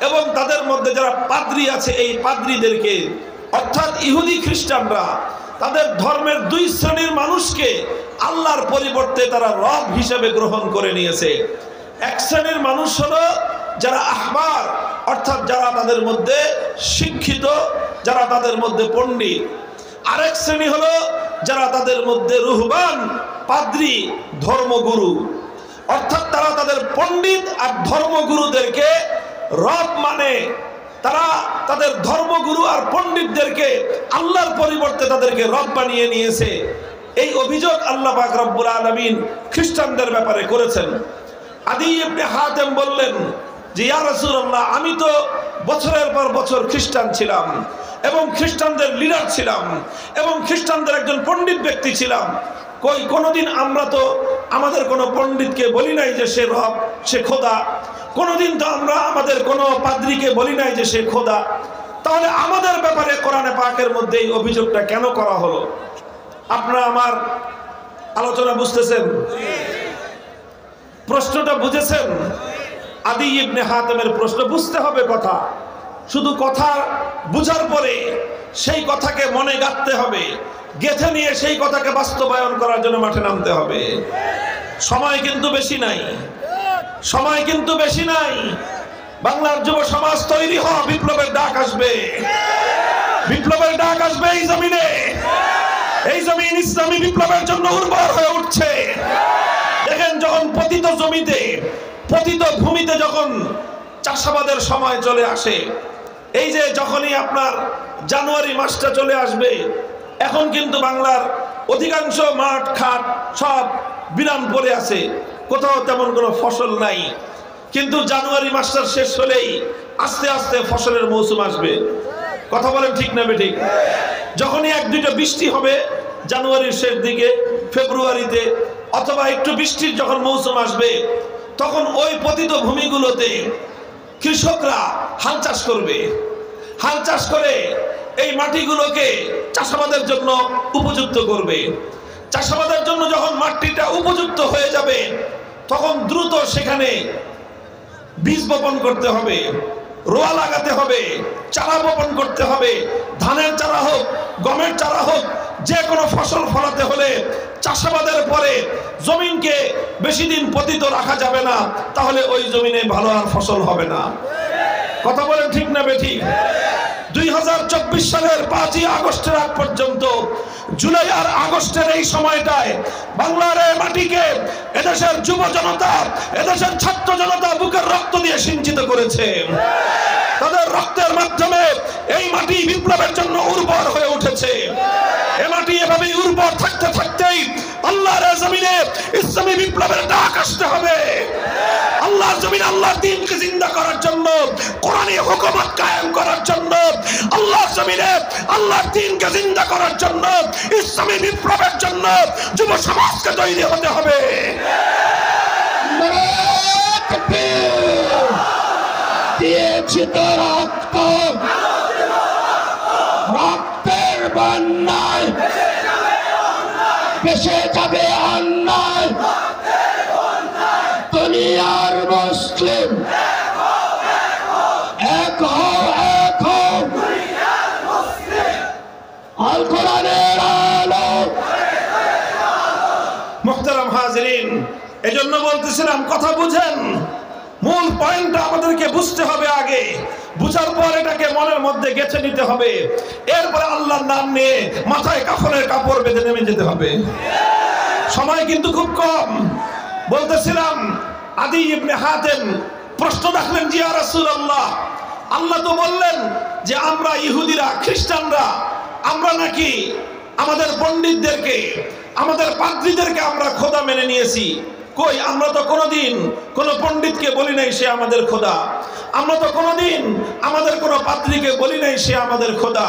এবং তাদের মধ্যে যারা পাদ্রী আছে, এই পাদ্রীদেরকে, অর্থাৎ ইহুদি খ্রিস্টানরা তাদের ধর্মের দুই শ্রেণীর মানুষকে আল্লাহর পরিবর্তে তারা রব হিসেবে গ্রহণ করে নিয়েছে। এক শ্রেণীর মানুষ হলো যারা আহবার, অর্থাৎ যারা তাদের মধ্যে শিক্ষিত, যারা তাদের মধ্যে পণ্ডিত। আরেক শ্রেণী হলো যারা তাদের মধ্যে রুহবান, পাদ্রী, ধর্মগুরু, অর্থাৎ তারা তাদের পণ্ডিত আর ধর্মগুরুদেরকে রব মানে, তারা তাদের ধর্মগুরু আর পণ্ডিতদেরকে আল্লাহর পরিবর্তে তাদেরকে রব বানিয়ে নিয়েছে। এই অভিযোগ আল্লাহ পাক রব্বুল আলামিন খ্রিস্টানদের ব্যাপারে করেছেন। আদি ইবনে হাতেম বললেন যে, ইয়া রাসূলুল্লাহ, আমি তো বছরের পর বছর খ্রিস্টান ছিলাম এবং খ্রিস্টানদের লিডার ছিলাম এবং খ্রিস্টানদের একজন পণ্ডিত ব্যক্তি ছিলাম। কোনোদিন আমরা তো আমাদের কোনো পণ্ডিতকে বলি নাই যে সে রব, সে খোদা। কোনোদিন তো আমরা আমাদের কোনো পাদ্রীকে বলি নাই যে সে খোদা। তাহলে আমাদের ব্যাপারে কোরআনে পাকের মধ্যে এই অভিযোগটা কেন করা হলো? আপনারা আমার আলোচনা বুঝতেছেন? প্রশ্নটা বুঝেছেন? আদি ইবনে হাতেমের প্রশ্ন বুঝতে হবে কথা, শুধু কথা বুঝার পরে সেই কথাকে মনে গাঁথতে হবে, গেঁথে নিয়ে সেই কথাকে বাস্তবায়ন করার জন্য মাঠে নামতে হবে। সময় কিন্তু বেশি নাই, সময় কিন্তু বেশি নাই। বাংলার যুব সমাজ তৈরি হওয়া, বিপ্লবের ডাক আসবে, বিপ্লবের ডাক আসবে এই জমিনে। এই জমিন ইসলামী বিপ্লবের জন্য উর্বর হয়ে উঠছে। দেখেন, যখন পতিত জমিতে, পতিত ভূমিতে যখন চাষাবাদের সময় চলে আসে, এই যে যখনই আপনার জানুয়ারি মাসটা চলে আসবে, এখন কিন্তু বাংলার অধিকাংশ মাঠ ঘাট সব বিরান পড়ে আছে, কোথাও তেমন কোনো ফসল নাই। কিন্তু জানুয়ারি মাসটা শেষ হলেই আস্তে আস্তে ফসলের মৌসুম আসবে। কথা বলেন ঠিক না বেঠিক? যখনই এক দুইটা বৃষ্টি হবে জানুয়ারির শেষ দিকে, ফেব্রুয়ারিতে, অথবা একটু বৃষ্টির যখন মৌসুম আসবে, তখন ওই পতিত ভূমিগুলোতে কৃষকরা হাল চাষ করবে। হাল চাষ করে এই মাটিগুলোকে চাষাবাদের জন্য উপযুক্ত করবে। চাষাবাদের জন্য যখন মাটিটা উপযুক্ত হয়ে যাবে, তখন দ্রুত সেখানে বীজ বপন করতে হবে। রোয়া লাগাতে হবে, চারা বপন করতে হবে, ধানের চারা হোক, গমের চারা হোক, যে কোনো ফসল ফলাতে হলে চাষাবাদের পরে জমিনকে বেশি দিন পতিত রাখা যাবে না, তাহলে ওই জমিনে ভালো আর ফসল হবে না। কথা বলেন ঠিক না বেঠিক? 2024 সালের 5ই আগস্টের আগ পর্যন্ত, জুলাই আর আগস্টের এই সময়টায় বাংলার এই মাটিকে এদেশের যুব জনতা, এদেশের ছাত্র জনতা বুকের রক্ত দিয়ে সিঞ্চিত করেছে। তাদের রক্তের মাধ্যমে এই মাটি বিপ্লবের জন্য উর্বর হয়ে উঠেছে। এই মাটি এভাবেই উর্বর থাকতে থাকতেই আল্লাহর জমিনে ইসলামী বিপ্লবের ডাক আসতে হবে। আল্লাহর জমিনে আল্লাহর দ্বীনকে জিন্দা করার জন্য, কোরআনী হুকুমত কায়েম করার জন্য, আল্লাহর জমিনে আল্লাহর দ্বীনকে জিন্দা করার জন্য, ইসলামী বিপ্লবের জন্য যুব সমাজকে তৈরি হতে হবে। দিয়েছি তো রক্ত, রক্তের বন্যায় ভেসে যাবে অন্যায়। দুনিয়ার মুসলিম এক হও, এক হও, আল কোরআনের আলো। মুহতারাম হাজিরিন, এজন্য বলতেছিলাম কথা বুঝেন। মূল পয়েন্টটা আমাদেরকে বুঝতে হবে আগে, বুঝার পর এটাকে মনের মধ্যে গেঁথে নিতে হবে। এরপরে আল্লাহর নাম নিয়ে মাথায় কাফনের কাপড় বেঁধে নেমে যেতে হবে। সময় কিন্তু খুব কম। বলতেছিলাম আদি ইবনে হাতেম প্রশ্ন রাখলেন, জি ইয়া রাসূলুল্লাহ, আল্লাহ তো বললেন যে আমরা ইহুদিরা, খ্রিস্টানরা, আমরা নাকি আমাদের পণ্ডিতদেরকে, আমাদের পাদ্রীদেরকে আমরা খোদা মেনে নিয়েছি। কই, আমরা তো কোনোদিন কোনো পণ্ডিতকে বলি নাই সে আমাদের খোদা। আমরা তো কোনোদিন আমাদের কোনো পাদ্রীকে বলি নাই সে আমাদের খোদা।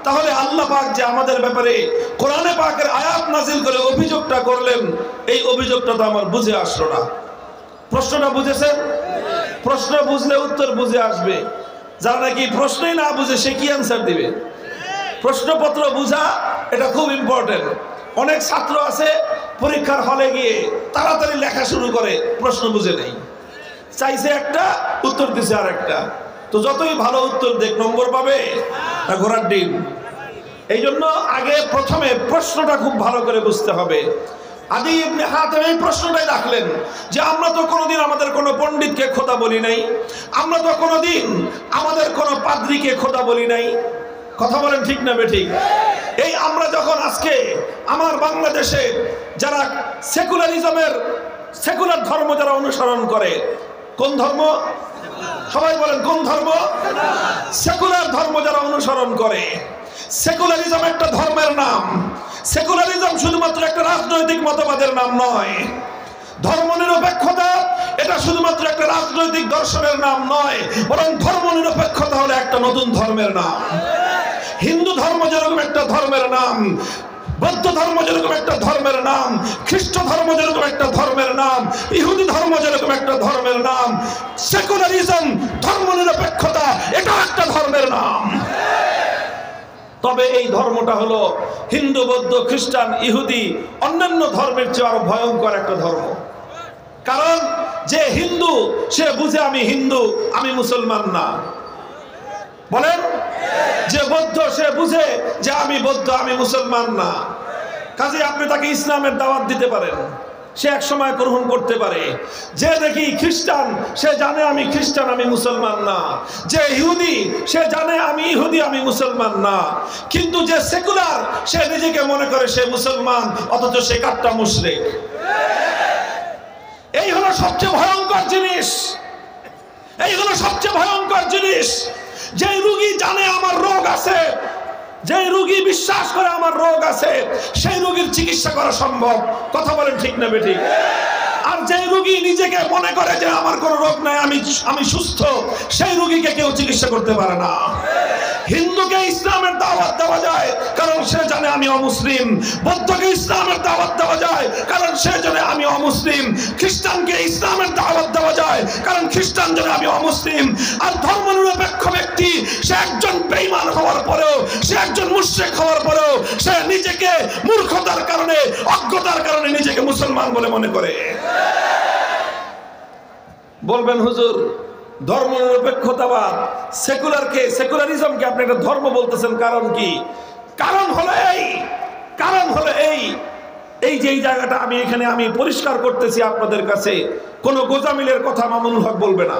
তাহলে আল্লাহ পাক যে আমাদের ব্যাপারে কোরআনে পাকের আয়াত নাজিল করে অভিযোগটা করলেন, এই অভিযোগটা তো আমার বুঝে আসলো না। প্রশ্নটা বুঝেছেন? প্রশ্ন বুঝলে উত্তর বুঝে আসবে। যারা নাকি প্রশ্নই না বুঝে সে কি অ্যান্সার দিবে? প্রশ্নপত্র বুঝা এটা খুব ইম্পর্টেন্ট। অনেক ছাত্র আছে পরীক্ষার হলে গিয়ে তাড়াতাড়ি লেখা শুরু করে, প্রশ্ন বুঝে নেই, চাইছে একটা, উত্তর দিছে আর একটা। তো যতই ভালো উত্তর দেখ, নম্বর পাবে না ঘোড়ার ডিম। এই জন্য আগে প্রথমে প্রশ্নটা খুব ভালো করে বুঝতে হবে। আদি ইবনে হাতেম এই প্রশ্নটাই রাখলেন যে আমরা তো কোনোদিন আমাদের কোনো পণ্ডিতকে খোদা বলি নাই, আমরা তো কোনোদিন আমাদের কোনো পাদ্রীকে খোদা বলি নাই। কথা বলেন ঠিক না বেঠিক? এই আমরা যখন আজকে আমার বাংলাদেশে যারা সেকুলারিজমের, সেকুলার ধর্ম যারা অনুসরণ করে, কোন ধর্ম? সবাই বলেন কোন ধর্ম? সেকুলার ধর্ম যারা অনুসরণ করে। সেকুলারিজম একটা ধর্মের নাম। সেকুলারিজম শুধুমাত্র একটা রাজনৈতিক মতবাদের নাম নয়। ধর্মনিরপেক্ষতা এটা শুধুমাত্র একটা রাজনৈতিক দর্শনের নাম নয়, বরং ধর্মনিরপেক্ষতা হলো একটা নতুন ধর্মের নাম। হিন্দু ধর্ম যেরকম একটা ধর্মের নাম, বৌদ্ধ ধর্ম যেরকম একটা ধর্মের নাম, খ্রিস্ট ধর্ম যেরকম একটা ধর্মের নাম, ইহুদি ধর্ম যেরকম একটা ধর্মের নাম, সেকুলারিজম, ধর্মনিরপেক্ষতা এটা একটা ধর্মের নাম। তবে এই ধর্মটা হলো হিন্দু, বৌদ্ধ, খ্রিস্টান, ইহুদি, অন্যান্য ধর্মের চেয়ে আরো ভয়ঙ্কর একটা ধর্ম। কারণ যে হিন্দু সে বুঝে আমি হিন্দু, আমি মুসলমান না। বলেন, যে বৌদ্ধ সে বুঝে যে আমি বৌদ্ধ, আমি মুসলমান না। কাজে আপনি তাকে ইসলামের দাওয়াত দিতে পারেন, সে এক সময় গ্রহণ করতে পারে। যে দেখি খ্রিস্টান সে জানে আমি খ্রিস্টান, আমি মুসলমান না। যে ইহুদি সে জানে আমি ইহুদি, আমি মুসলমান না। কিন্তু যে সেকুলার সে নিজেকে মনে করে সে মুসলমান, অথচ সে কাট্টা মুশরিক। এই হলো সবচেয়ে ভয়ঙ্কর জিনিস। এই হলো সবচেয়ে ভয়ঙ্কর জিনিস। যে রোগী জানে আমার রোগ আছে, যে রোগী বিশ্বাস করে আমার রোগ আছে, সেই রোগীর চিকিৎসা করা সম্ভব। কথা বলেন ঠিক না বেঠিক? আর যে রোগী নিজেকে মনে করে যে আমার কোনো রোগ নাই, আমি সুস্থ, সেই রোগীকে কেউ চিকিৎসা করতে পারে না। হিন্দুকে ইসলামের দাওয়াত দেওয়া যায় কারণ সে জানে আমি অমুসলিম। বৌদ্ধকে ইসলামের দাওয়াত দেওয়া যায় কারণ সে জানে আমি অমুসলিম। খ্রিস্টানকে ইসলামের দাওয়াত দেওয়া যায় কারণ খ্রিস্টান জানে আমি অমুসলিম। আর ধর্মনিরপেক্ষ ব্যক্তি সে একজন বেঈমান হওয়ার পরেও, সে একজন মুশরিক হওয়ার পরেও সে নিজেকে মূর্খতার কারণে, অজ্ঞতার কারণে নিজেকে মুসলমান বলে মনে করে। বলবেন হুজুর ধর্মনিরপেক্ষতাবাদ, সেকুলারিজমকে আপনি একটা ধর্ম বলতেছেন, কারণ কি? কারণ হলো এই যে এই জায়গাটা আমি পরিষ্কার করতেছি আপনাদের কাছে, কোন গোজামিলের কথা মামুনুল হক বলবে না,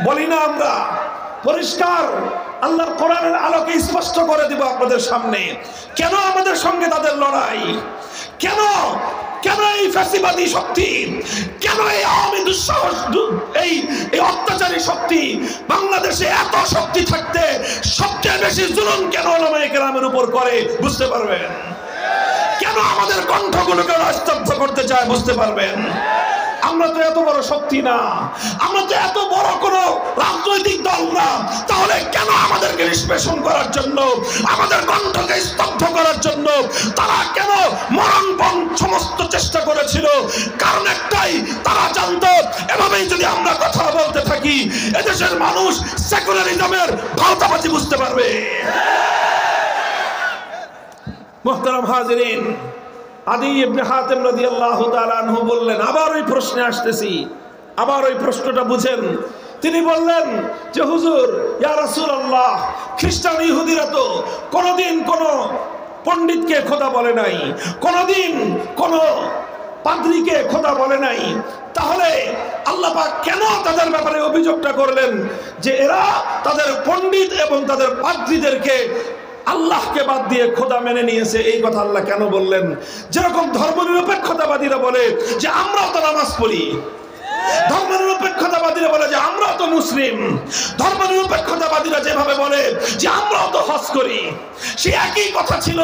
বলি না আমরা, পরিষ্কার আল্লাহর কোরআনের আলোকে স্পষ্ট করে দিব আপনাদের সামনে কেন আমাদের সঙ্গে তাদের লড়াই, কেন এই ফ্যাসিবাদী শক্তি, কেন এই আওয়ামী দুঃসাহস, এই অত্যাচারী শক্তি বাংলাদেশে এত শক্তি থাকতে সবচেয়ে বেশি জুলুম কেন ওলামায়ে কেরামের উপর করে বুঝতে পারবেন। কেন আমাদের কণ্ঠগুলোকে স্তব্ধ করতে চায় বুঝতে পারবেন। আমরা তো এত বড় শক্তি না, আমরা তো এত বড় কোন রাজনৈতিক দল না, তাহলে কেন আমাদেরকে নিষ্পেষণ করার জন্য, আমাদের কণ্ঠকে স্তব্ধ করার জন্য তারা কেন মরণপণ সমস্ত চেষ্টা করেছিল? কারণ একটাই, তারা জানতো এভাবেই যদি আমরা কথা বলতে থাকি এদেশের মানুষ সেকুলারিজমের ভাওতাবাজি বুঝতে পারবে। মুহতারাম হাজিরিন, আদি ইবনে হাতেম রাদিয়াল্লাহু তাআলা আনহু বললেন, আবার ওই প্রশ্নে আসতেছি, আবার ওই প্রশ্নটা বুঝেন। তিনি বললেন যে হুজুর, ইয়া রাসূলুল্লাহ, খ্রিস্টান ইহুদিরা তো কোনোদিন কোনো পণ্ডিতকে খোদা বলে নাই, কোনোদিন কোনো পাদ্রীকে খোদা বলে নাই, তাহলে আল্লাহ পাক কেন তাদের ব্যাপারে অভিযোগটা করলেন যে এরা তাদের পণ্ডিত এবং তাদের পাদ্রীদেরকে আল্লাহকে বাদ দিয়ে খোদা মেনে নিয়েছে? এই কথা আল্লাহ কেন বললেন? যেরকম ধর্মনিরপেক্ষতাবাদীরা বলে যে আমরাও তো নামাজ পড়ি, ধর্মনিরপেক্ষতাবাদীরা বলে যে আমরাও তো মুসলিম, ধর্মনিরপেক্ষতাবাদীরা যেভাবে বলে যে আমরাও তো হজ করি, সে একই কথা ছিল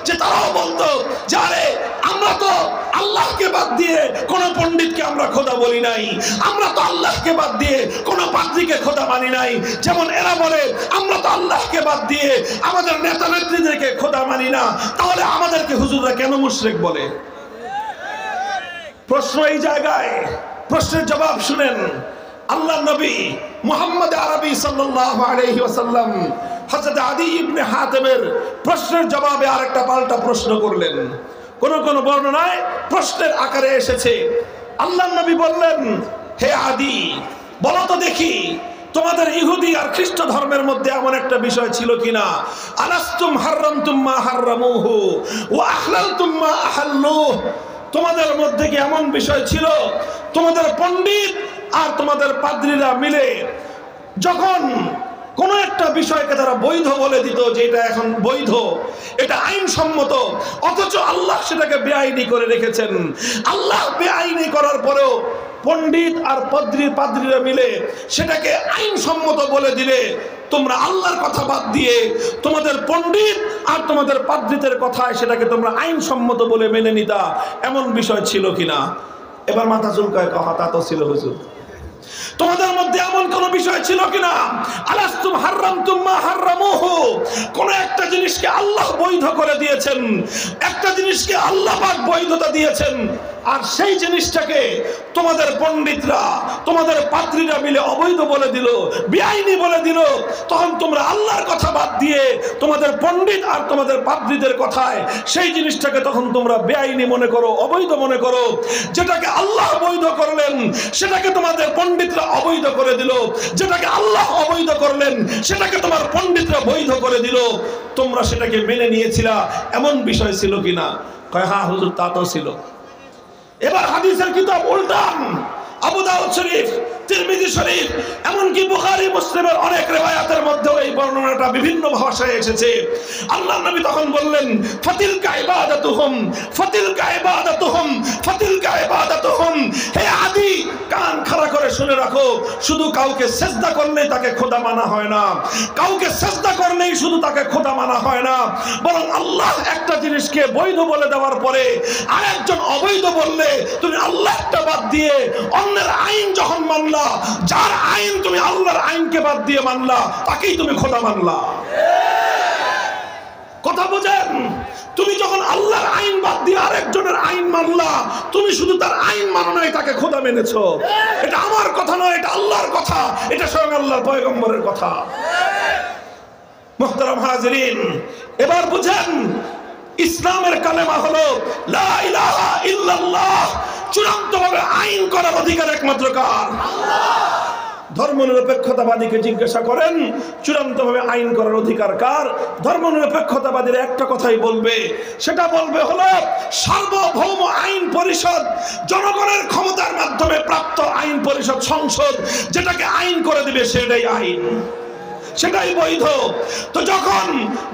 যে তারাও বলতো যে আরে আমরা তো আল্লাহকে বাদ দিয়ে কোন পণ্ডিতকে আমরা খোদা বলি নাই, আমরা তো আল্লাহকে বাদ দিয়ে কোন পাদ্রীকে খোদা মানি নাই। যেমন এরা বলে আমরা তো আল্লাহকে বাদ দিয়ে আমাদের নেতা নেত্রীদেরকে খোদা মানি না, তাহলে আমাদেরকে হুজুররা কেন মুশরিক বলে? প্রশ্ন এই জায়গায়, প্রশ্নের জবাব শুনেন। আল্লাহ নবী মুহাম্মদ আরবি সাল্লাল্লাহু আলাইহি ওয়াসাল্লাম হযরত আদি ইবনে হাতেমের প্রশ্নের জবাবে আরেকটা পাল্টা প্রশ্ন করলেন। কোন কোন বর্ণনায় প্রশ্নের আকারে এসেছে। আল্লাহ নবী বললেন, হে আদি, বলো তো দেখি তোমাদের ইহুদি আর খ্রিস্ট ধর্মের মধ্যে এমন একটা বিষয় ছিল কিনা, আলাস্তুম হাররামতুম মা হাররামুহু ওয়া আহলালতুম মা আহাল্লুহু, তোমাদের মধ্যে কি এমন বিষয় ছিল তোমাদের পণ্ডিত আর তোমাদের পাদ্রীরা মিলে যখন কোন একটা বিষয়কে তারা বৈধ বলে দিত যে এটা এখন বৈধ, এটা আইনসম্মত, অথচ আল্লাহ সেটাকে বেআইনি করে রেখেছেন। আল্লাহ বেআইনি করার পরেও পণ্ডিত আর পাদ্রীরা মিলে সেটাকে আইনসম্মত বলে দিলে তোমরা আল্লাহর কথা বাদ দিয়ে তোমাদের পণ্ডিত আর তোমাদের পাদ্রীদের কথায় সেটাকে তোমরা আইনসম্মত বলে মেনে নিতা, এমন বিষয় ছিল কিনা? এবার মাথা চুলকায় কহা, তা তো ছিল হুজুর। তোমাদের মধ্যে এমন কোন বিষয় ছিল কিনা, আলাস্তুম হাররামতুম মা হাররামুহু, কোন একটা জিনিসকে আল্লাহ বৈধ করে দিয়েছেন, একটা জিনিসকে আল্লাহ পাক বৈধতা দিয়েছেন, আর সেই জিনিসটাকে তোমাদের পণ্ডিতরা তোমাদের পাদ্রীরা মিলে অবৈধ বলে দিল, বেআইনি বলে দিল, তখন তোমরা আল্লাহর কথা বাদ দিয়ে তোমাদের পণ্ডিত আর তোমাদের পাদ্রীদের কথায় সেই জিনিসটাকে তখন তোমরা বেআইনি মনে করো, অবৈধ মনে করো। যেটাকে আল্লাহ বৈধ করলেন সেটাকে তোমাদের পণ্ডিতরা অবৈধ করে দিল, যেটাকে আল্লাহ অবৈধ করলেন সেটাকে তোমার পণ্ডিতরা বৈধ করে দিল, তোমরা সেটাকে মেনে নিয়েছিলা, এমন বিষয় ছিল কিনা? কয় হ্যাঁ হুজুর, তা তো ছিল। এবার হাদিসের কিতাব উল্টান, আবু দাউদ শরীফ, তিরমিজি শরীফ, এমনকি বুখারী মুসলিমের অনেক রিওয়ায়াতের মধ্যে এই বর্ণনাটা বিভিন্ন ভাষায় এসেছে। আল্লাহর নবী তখন বললেন, ফাতিলকা ইবাদাতুহুম ফাতিলকা ইবাদাতুহুম ফাতিলকা ইবাদাতুহুম, হে আদি, কান খাড়া করে শুনে রাখো, শুধু কাউকে সিজদা করলেই তাকে খোদা মানা হয় না, কাউকে সিজদা করলেই শুধু তাকে খোদা মানা হয় না, বরং আল্লাহ একটা জিনিসকে বৈধ বলে দেওয়ার পরে আরেকজন অবৈধ বললে তুমি আল্লাহটা বাদ দিয়ে অন্যের আইন যখন মানলা, যার আইন তুমি আল্লাহর আইনকে বাদ দিয়ে মানলা, তাকেই তুমি খোদা মানলা। কথা বুঝেন? তুমি যখন আল্লাহর আইন বাদ দিয়ে আরেকজনের আইন মানলা, তুমি শুধু তার আইন মানো নাই, তাকে খোদা মেনেছো। এটা আমার কথা নয়, এটা আল্লাহর কথা, এটা স্বয়ং আল্লাহর পয়গম্বরের কথা। মুহতারাম হাজিরিন, এবার বুঝেন, ইসলামের কালেমা হলো লা ইলাহা ইল্লাল্লাহ, চূড়ান্তভাবে আইন করার অধিকার একমাত্র কার? ধর্মনিরপেক্ষতাবাদীকে জিজ্ঞাসা করেন চূড়ান্তভাবে আইন করার অধিকার কার? ধর্মনিরপেক্ষতাবাদীরা একটা কথাই বলবে, সেটা বলবে হলো সার্বভৌম আইন পরিষদ, জনগণের ক্ষমতার মাধ্যমে প্রাপ্ত আইন পরিষদ, সংসদ যেটাকে আইন করে দিবে সেটাই আইন, সেটাই বৈধ। তো যখন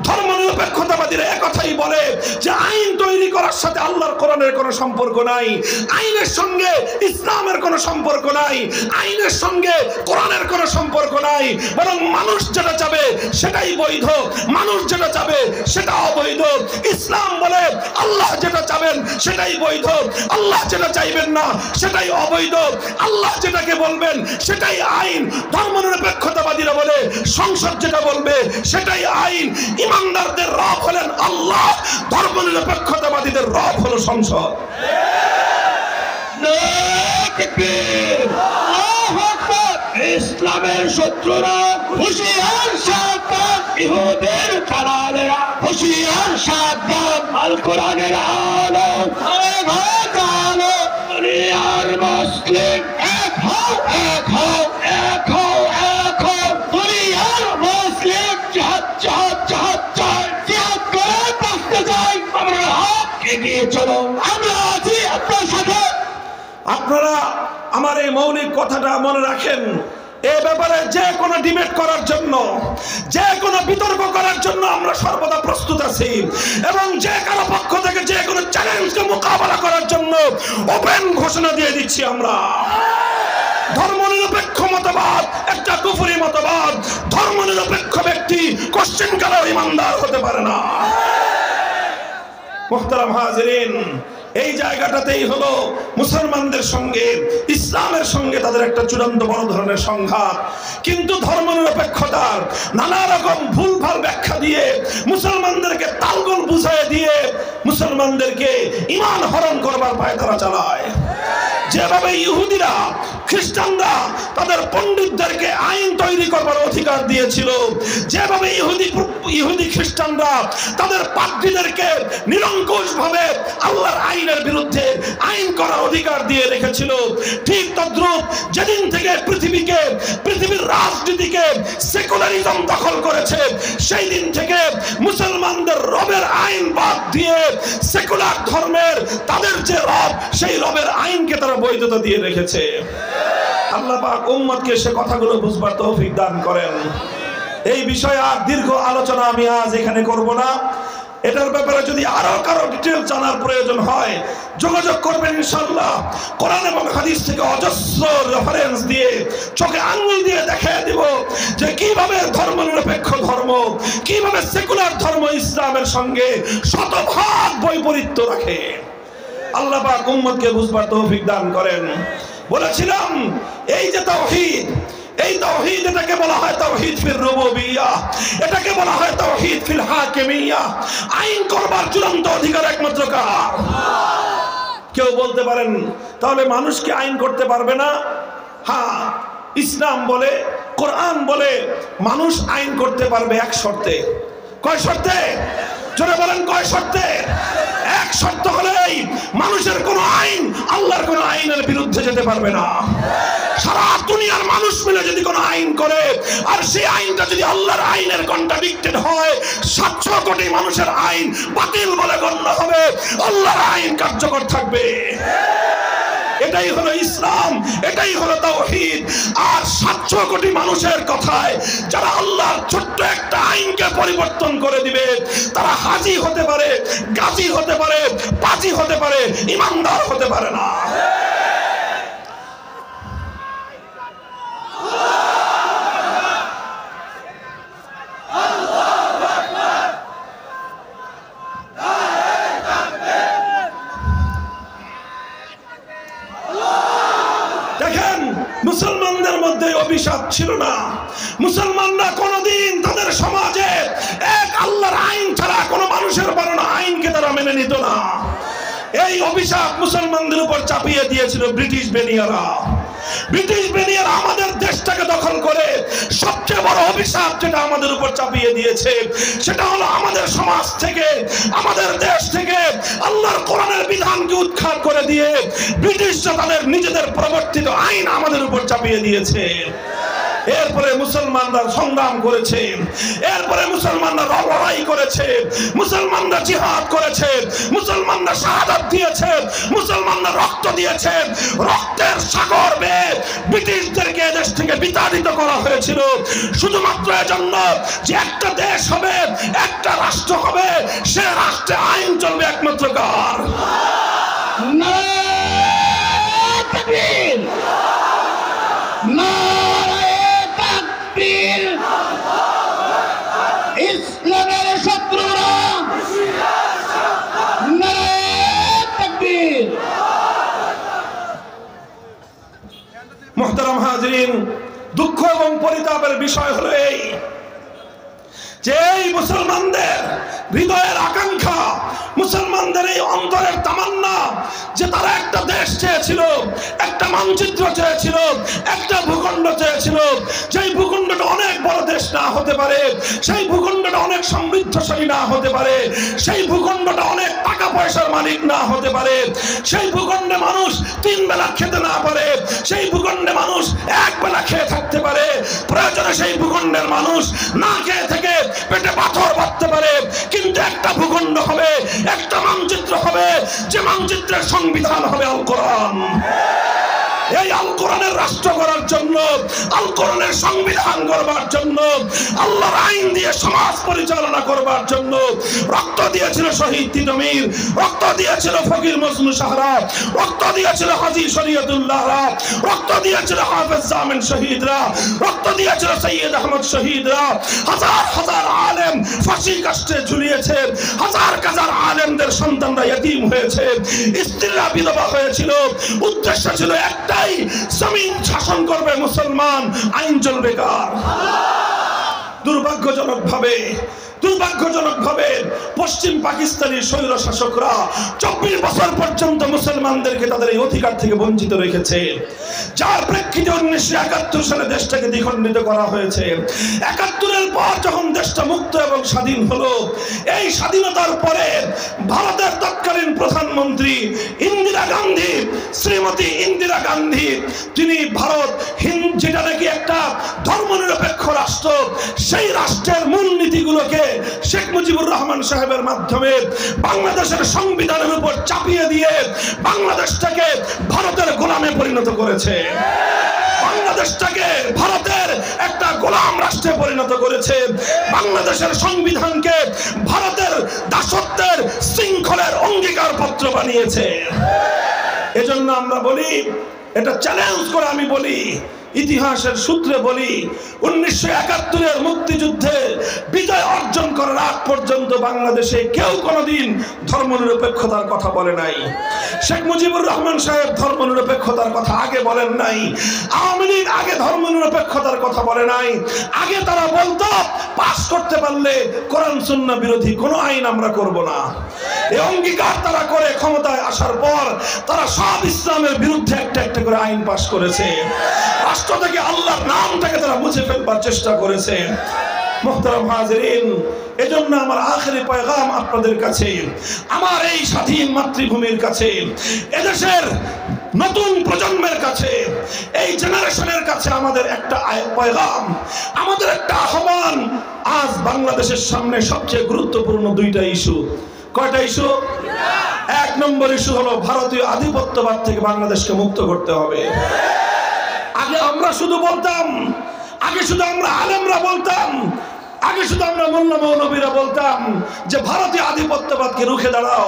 ধর্মনিরপেক্ষতাবাদীরা একথাই বলে যে আইন তৈরি করার সাথে আল্লাহর কোরআনের কোনো সম্পর্ক নাই, আইনের সঙ্গে ইসলামের কোনো সম্পর্ক নাই, আইনের সঙ্গে কোরআনের কোনো সম্পর্ক নাই, বরং মানুষ যেটা চাবে সেটাই বৈধ, মানুষ যেটা চাবে সেটা অবৈধ। ইসলাম বলে আল্লাহ যেটা চাবেন সেটাই বৈধ, আল্লাহ যেটা চাইবেন না সেটাই অবৈধ, আল্লাহ যেটাকে বলবেন সেটাই আইন। ধর্মনিরপেক্ষতাবাদীরা বলে সংসদ যেটা বলবে সেটাই আইন। ইমানদারদের রব হলেন আল্লাহ, ধর্মনিরপেক্ষতাবাদীদের রব হলো সংসদ। ইসলামের শত্রুরা হুঁশিয়ার সাবধান, ইহুদের দালালেরা হুঁশিয়ার সাবধান, আল কোরআনের আলো আলো, দুনিয়ার মুসলিম এক হও, এক হও, এক হও, এক হও, দুনিয়ার মুসলিম জিহাদ জিহাদ জিহাদ চাই, জিহাদ করে বাঁচতে চাই, আমরা হক এগিয়ে চলো, আমরা আছি আপনার সাথে। আপনারা আমার এই মৌলিক কথাটা মনে রাখেন, এ ব্যাপারে যে কোনো ডিবেট করার জন্য, যে কোনো বিতর্ক করার জন্য আমরা সর্বদা প্রস্তুত আছি, এবং যে কারো পক্ষ থেকে যে কোনো চ্যালেঞ্জকে মোকাবেলা করার জন্য ওপেন ঘোষণা দিয়ে দিচ্ছি আমরা। ধর্মনিরপেক্ষ মতবাদ একটা কুফরি মতবাদ, ধর্মনিরপেক্ষ ব্যক্তি কোশ্চেন কালেও ইমানদার হতে পারে না। মুহতারাম হাজিরিন, এই জায়গাটাতেই হলো মুসলমানদের সঙ্গে ইসলামের সঙ্গে তাদের একটা চূড়ান্ত বড় ধরনের সংঘাত। কিন্তু ধর্মনিরপেক্ষতার নানা রকম ভুলভাল ব্যাখ্যা দিয়ে মুসলমানদেরকে তালগোল বুঝায় দিয়ে মুসলমানদেরকে ঈমান হরণ করবার পায়তারা চালায়। যেভাবে ইহুদিরা খ্রিস্টানরা তাদের পণ্ডিতদেরকে আইন তৈরি করবার অধিকার দিয়েছিল, যেভাবে ইহুদি খ্রিস্টানরা তাদের পাদ্রীদেরকে নিরঙ্কুশভাবে আল্লাহর আইনের বিরুদ্ধে আইন করার অধিকার দিয়ে রেখেছিল, ঠিক তদ্রূপ যেদিন থেকে পৃথিবীর রাজনীতিকে সেকুলারিজম দখল করেছে, সেই দিন থেকে মুসলমানদের রবের আইন বাদ দিয়ে সেকুলার ধর্মের তাদের যে রব, সেই রবের আইনকে তারা বৈধতা দিয়ে রেখেছে। আল্লাহ পাক উম্মতকে সে কথাগুলো বুঝবার তৌফিক দান করেন। এই বিষয়ে আর দীর্ঘ আলোচনা আমি আজ এখানে করব না। এটার ব্যাপারে যদি আরো কারো ডিটেইল জানার প্রয়োজন হয় যোগাযোগ করবেন ইনশাআল্লাহ। কোরআন এবং হাদিস থেকে অজস্র রেফারেন্স দিয়ে চোখে আঙ্গুল দিয়ে দেখিয়ে দেব যে কিভাবে ধর্মনিরপেক্ষ ধর্ম, কিভাবে সেকুলার ধর্ম ইসলামের সঙ্গে শতভাগ বৈপরীত্য রাখে। আল্লাহ পাক উম্মতকে বুঝবার তৌফিক দান করেন। বলেছিলাম এই যে তাওহীদ, এই তাওহীদ এটাকে বলা হয় তাওহীদ ফির রুবুবিয়্যাহ, এটাকে বলা হয় তাওহীদ ফিল হাকিমিয়্যাহ। আইন করবার চূড়ান্ত অধিকার একমাত্র কার? কেউ বলতে পারেন তাহলে মানুষকে আইন করতে পারবে না? হ্যাঁ, ইসলাম বলে, কোরআন বলে মানুষ আইন করতে পারবে এক শর্তে। কয় শর্তে? জোরে বলেন, কয় শর্তে? এক শর্ত হলেই মানুষের কোন আইন আল্লাহর কোন আইনের বিরুদ্ধে যেতে পারবে না। সারা দুনিয়ার মানুষ মিলে যদি কোন আইন করে আর সেই আইনটা যদি আল্লাহর আইনের কন্ট্রাডিক্টেড হয়, 700 কোটি মানুষের আইন বাতিল বলে গণ্য হবে, আল্লাহর আইন কার্যকর থাকবে। এটাই হলো ইসলাম, এটাই হলো তাওহীদ। আর 700 কোটি মানুষের কথায় যারা আল্লাহর ছোট্ট একটা আইনকে পরিবর্তন করে দিবে, তারা হাজি হতে পারে, গাজী হতে পারে, পাজি হতে পারে, ইমানদার হতে পারে না। মুসলমানদের মধ্যে অভিশাপ ছিল না। মুসলমানরা কোনদিন তাদের সমাজে এক আল্লাহর আইন ছাড়া কোন মানুষের বানানো আইনকে তারা মেনে নিত না। এই অভিশাপ মুসলমানদের উপর চাপিয়ে দিয়েছিল ব্রিটিশ বেনিয়ারা। ব্রিটিশ বেনিয়ারা আমাদের দেশটাকে দখল করে সবচেয়ে বড় অভিশাপ যেটা আমাদের উপর চাপিয়ে দিয়েছে সেটা হলো আমাদের সমাজ থেকে, আমাদের দেশ থেকে আল্লাহর কোরআনের বিধানকে উৎখাত করে দিয়ে ব্রিটিশরা তাদের নিজেদের প্রবর্তিত আইন আমাদের উপর চাপিয়ে দিয়েছে। এরপরে মুসলমানরা সংগ্রাম করেছে, এরপরে মুসলমানরা লড়াই করেছে, মুসলমানরা জিহাদ করেছে, মুসলমানরা শাহাদাত দিয়েছে, মুসলমানরা রক্ত দিয়েছে। রক্তের সাগর বেয়ে ব্রিটিশদেরকে দেশ থেকে বিতাড়িত করা হয়েছিল শুধুমাত্র এজন্য যে একটা দেশ হবে, একটা রাষ্ট্র হবে, সে রাষ্ট্রে আইন চলবে একমাত্র কার? নারায়ে তাকবীর, নারায়ে তাকবীর। ইসলামের শত্রুরা নারায়ে তাকবীর। মুহতারাম হাজরিন, দুঃখ এবং পরিতাপের বিষয় হলো এই যে এই মুসলমানদের হৃদয়ের আকাঙ্ক্ষা, মুসলমানদের এই অন্তরের তামান্না যে তারা একটা দেশ চেয়েছিল, একটা মানচিত্র চেয়েছিল, একটা ভূখণ্ড চেয়েছিল, যেই ভূখণ্ডটা অনেক বড় দেশ না হতে পারে, সেই ভূখণ্ডটা অনেক সমৃদ্ধশালী না হতে পারে, সেই ভূখণ্ডটা অনেক টাকা পয়সার মালিক না হতে পারে, সেই ভূখণ্ডে মানুষ 3 বেলা খেতে না পারে, সেই ভূখণ্ডে মানুষ 1 বেলা খেয়ে থাকতে পারে, প্রয়োজনে সেই ভূখণ্ডের মানুষ না খেয়ে থেকে পেটে পাথর বাঁধতে পারে, কিন্তু একটা ভূখণ্ড হবে, একটা মানচিত্র হবে, যে মানচিত্রের সংবিধান হবে আল কোরআন। এই আল কোরআনের রাষ্ট্র করার জন্য, আল কোরআনের সংবিধান করবার জন্য, আল্লাহর আইন দিয়ে সমাজ পরিচালনা করবার জন্য রক্ত দিয়েছিল শহীদ তিতুমীর, রক্ত দিয়েছিল ফকির মজনু সাহরা, রক্ত দিয়েছিল হাজী শরীয়তুল্লাহরা, রক্ত দিয়েছিল হাফেজ জামিন শহীদরা, রক্ত দিয়েছিল সৈয়দ আহমদ শহীদরা। হাজার হাজার আলেম ফাঁসি কাষ্টে ঝুলিয়েছে, হাজার হাজার আলেমদের সন্তানরা ইতিম হয়েছে, স্ত্রীরা বিধবা হয়েছিল। উদ্দেশ্য ছিল একটা, জমিন শাসন করবে মুসলমান, আইন চলবে কার? দুর্ভাগ্যজনকভাবে পশ্চিম পাকিস্তানি স্বৈর শাসকরা 24 বছর পর্যন্ত মুসলমানদেরকে তাদের এই অধিকার থেকে বঞ্চিত রেখেছে, যার প্রেক্ষিতে 1971 সালে দেশটাকে দ্বিখণ্ডিত করা হয়েছে। 71-এর পর যখন দেশটা মুক্ত এবং স্বাধীন হলো, এই স্বাধীনতার পরে ভারতের তৎকালীন প্রধানমন্ত্রী ইন্দিরা গান্ধী, শ্রীমতী ইন্দিরা গান্ধী, তিনি ভারত যেটা নাকি একটা ধর্মনিরপেক্ষ রাষ্ট্র, সেই রাষ্ট্রের মূলনীতিগুলোকে শেখ মুজিবুর রহমান সাহেবের মাধ্যমে বাংলাদেশের সংবিধানের উপর চাপিয়ে দিয়ে বাংলাদেশটাকে ভারতের গোলামে পরিণত করেছে, বাংলাদেশটাকে ভারতের একটা গোলাম রাষ্ট্রে পরিণত করেছে, বাংলাদেশের সংবিধানকে ভারতের দাসত্বের শৃঙ্খলের অঙ্গীকারপত্র বানিয়েছে। এজন্য আমরা বলি, এটা চ্যালেঞ্জ করে আমি বলি, ইতিহাসের সূত্রে বলি, 1971-এর মুক্তিযুদ্ধে বিজয় অর্জন করার আগ পর্যন্ত বাংলাদেশে কেউ কোনোদিন ধর্মনিরপেক্ষতার কথা বলে নাই। শেখ মুজিবুর রহমান সাহেব ধর্মনিরপেক্ষতার কথা আগে বলেন নাই, আওয়ামী লীগ আগে ধর্মনিরপেক্ষতার কথা বলে নাই। আগে তারা বলতো পাস করতে পারলে কোরআন সুন্নাহ বিরোধী কোনো আইন আমরা করব না। এই অঙ্গীকার তারা করে ক্ষমতায় আসার পর তারা সব ইসলামের বিরুদ্ধে একটা একটা করে আইন পাস করেছে, রাষ্ট্র থেকে আল্লাহর নামটাকে তারা মুছে ফেলবার চেষ্টা করেছে। মুহতারাম হাজিরিন, এজন্য আমার আখেরি পয়গাম আপনাদের কাছে, আমার এই স্বাধীন মাতৃভূমির কাছে, এদেশের নতুন প্রজন্মের কাছে, এই জেনারেশনের কাছে আমাদের একটা পয়গাম, আমাদের একটা আহ্বান। আজ বাংলাদেশের সামনে সবচেয়ে গুরুত্বপূর্ণ 2টা ইস্যু। কয়টা ইস্যু? 1 নম্বর ইস্যু হলো ভারতীয় আধিপত্যবাদ থেকে বাংলাদেশকে মুক্ত করতে হবে। আগে আমরা শুধু বলতাম, আগে শুধু আমরা আলেমরা বলতাম, আগে শুধু আমরা মোল্লা মৌলবীরা বলতাম যে ভারতীয় আধিপত্যবাদকে রুখে দাঁড়াও।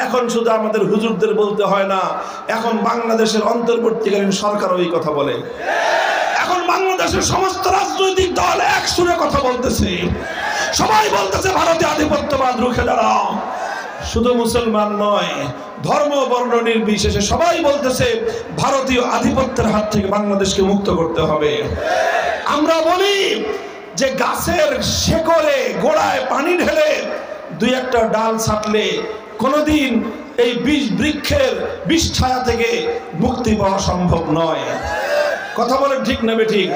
এখন শুধু আমাদের হুজুরদের বলতে হয় না, এখন বাংলাদেশের অন্তর্বর্তীকালীন সরকার ওই কথা বলে। এখন বাংলাদেশের সমস্ত রাজনৈতিক দল এক সুরে কথা বলতেছে, সবাই বলতেছে ভারতীয় আধিপত্যবাদ রুখে দাঁড়াও। শুধু মুসলমান নয়, ধর্ম বর্ণ নির্বিশেষে সবাই বলতেছে ভারতীয় আধিপত্যের হাত থেকে বাংলাদেশকে মুক্ত করতে হবে। আমরা বলি যে গাছের শেকড়ে গোড়ায় পানি ঢেলে 2-1টা ডাল ছাটলে কোনোদিন এই বৃক্ষের বিষ ছায়া থেকে মুক্তি পাওয়া সম্ভব নয়। কথা বলেন ঠিক না বেঠিক?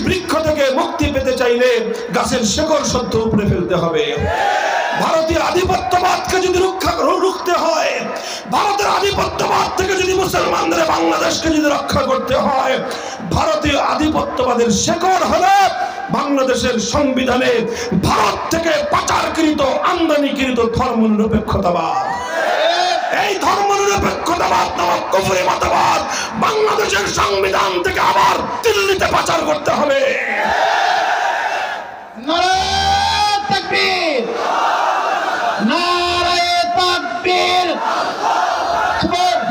বৃক্ষ থেকে মুক্তি পেতে চাইলে গাছের শেকড় সদ্য উপড়ে ফেলতে হবে। ভারতীয় আধিপত্যবাদকে যদি রুখতে হয়, ভারতের আধিপত্যবাদ থেকে যদি মুসলমানদের বাংলাদেশকে যদি রক্ষা করতে হয়, ভারতীয় আধিপত্যবাদের শেকড় হলো বাংলাদেশের সংবিধানে ভারত থেকে পাচারকৃত আমদানিকৃত ধর্মনিরপেক্ষতাবাদ। এই ধর্মনিরপেক্ষতাবাদ নামক কুফরি মতবাদ বাংলাদেশের সংবিধান থেকে আবার দিল্লিতে পাচার করতে হবে। নারায়ে তাকবীর, নারায়ে তাকবীর।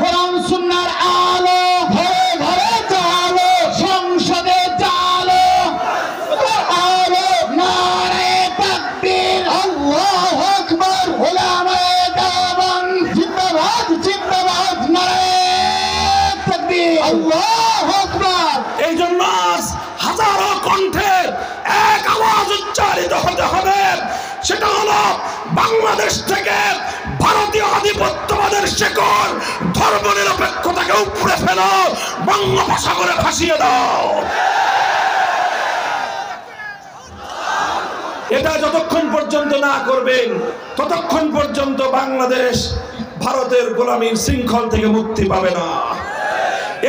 কোরআন সুন্নাহর আলো ঘরে ঘরে জালো, সংসদে জালো আলো। নারায়ে তাকবীর, আল্লাহু আকবার। উলামায়ে দেওবন্দ জিন্দাবাদ জিন্দাবাদ। নারায়ে তাকবীর, আল্লাহু আকবার। এই জন্য আজ হাজারো কণ্ঠে এক আওয়াজ উচ্চারিত হতে হবে, সেটা হলো বাংলাদেশ থেকে ভারতীয় আধিপত্যবাদের শেকড় ধর্মনিরপেক্ষতাকে উপড়ে ফেলো, বঙ্গোপসাগরে ভাসিয়ে দাও। এটা যতক্ষণ পর্যন্ত না করবেন ততক্ষণ পর্যন্ত বাংলাদেশ ভারতের গোলামীর শৃঙ্খল থেকে মুক্তি পাবে না।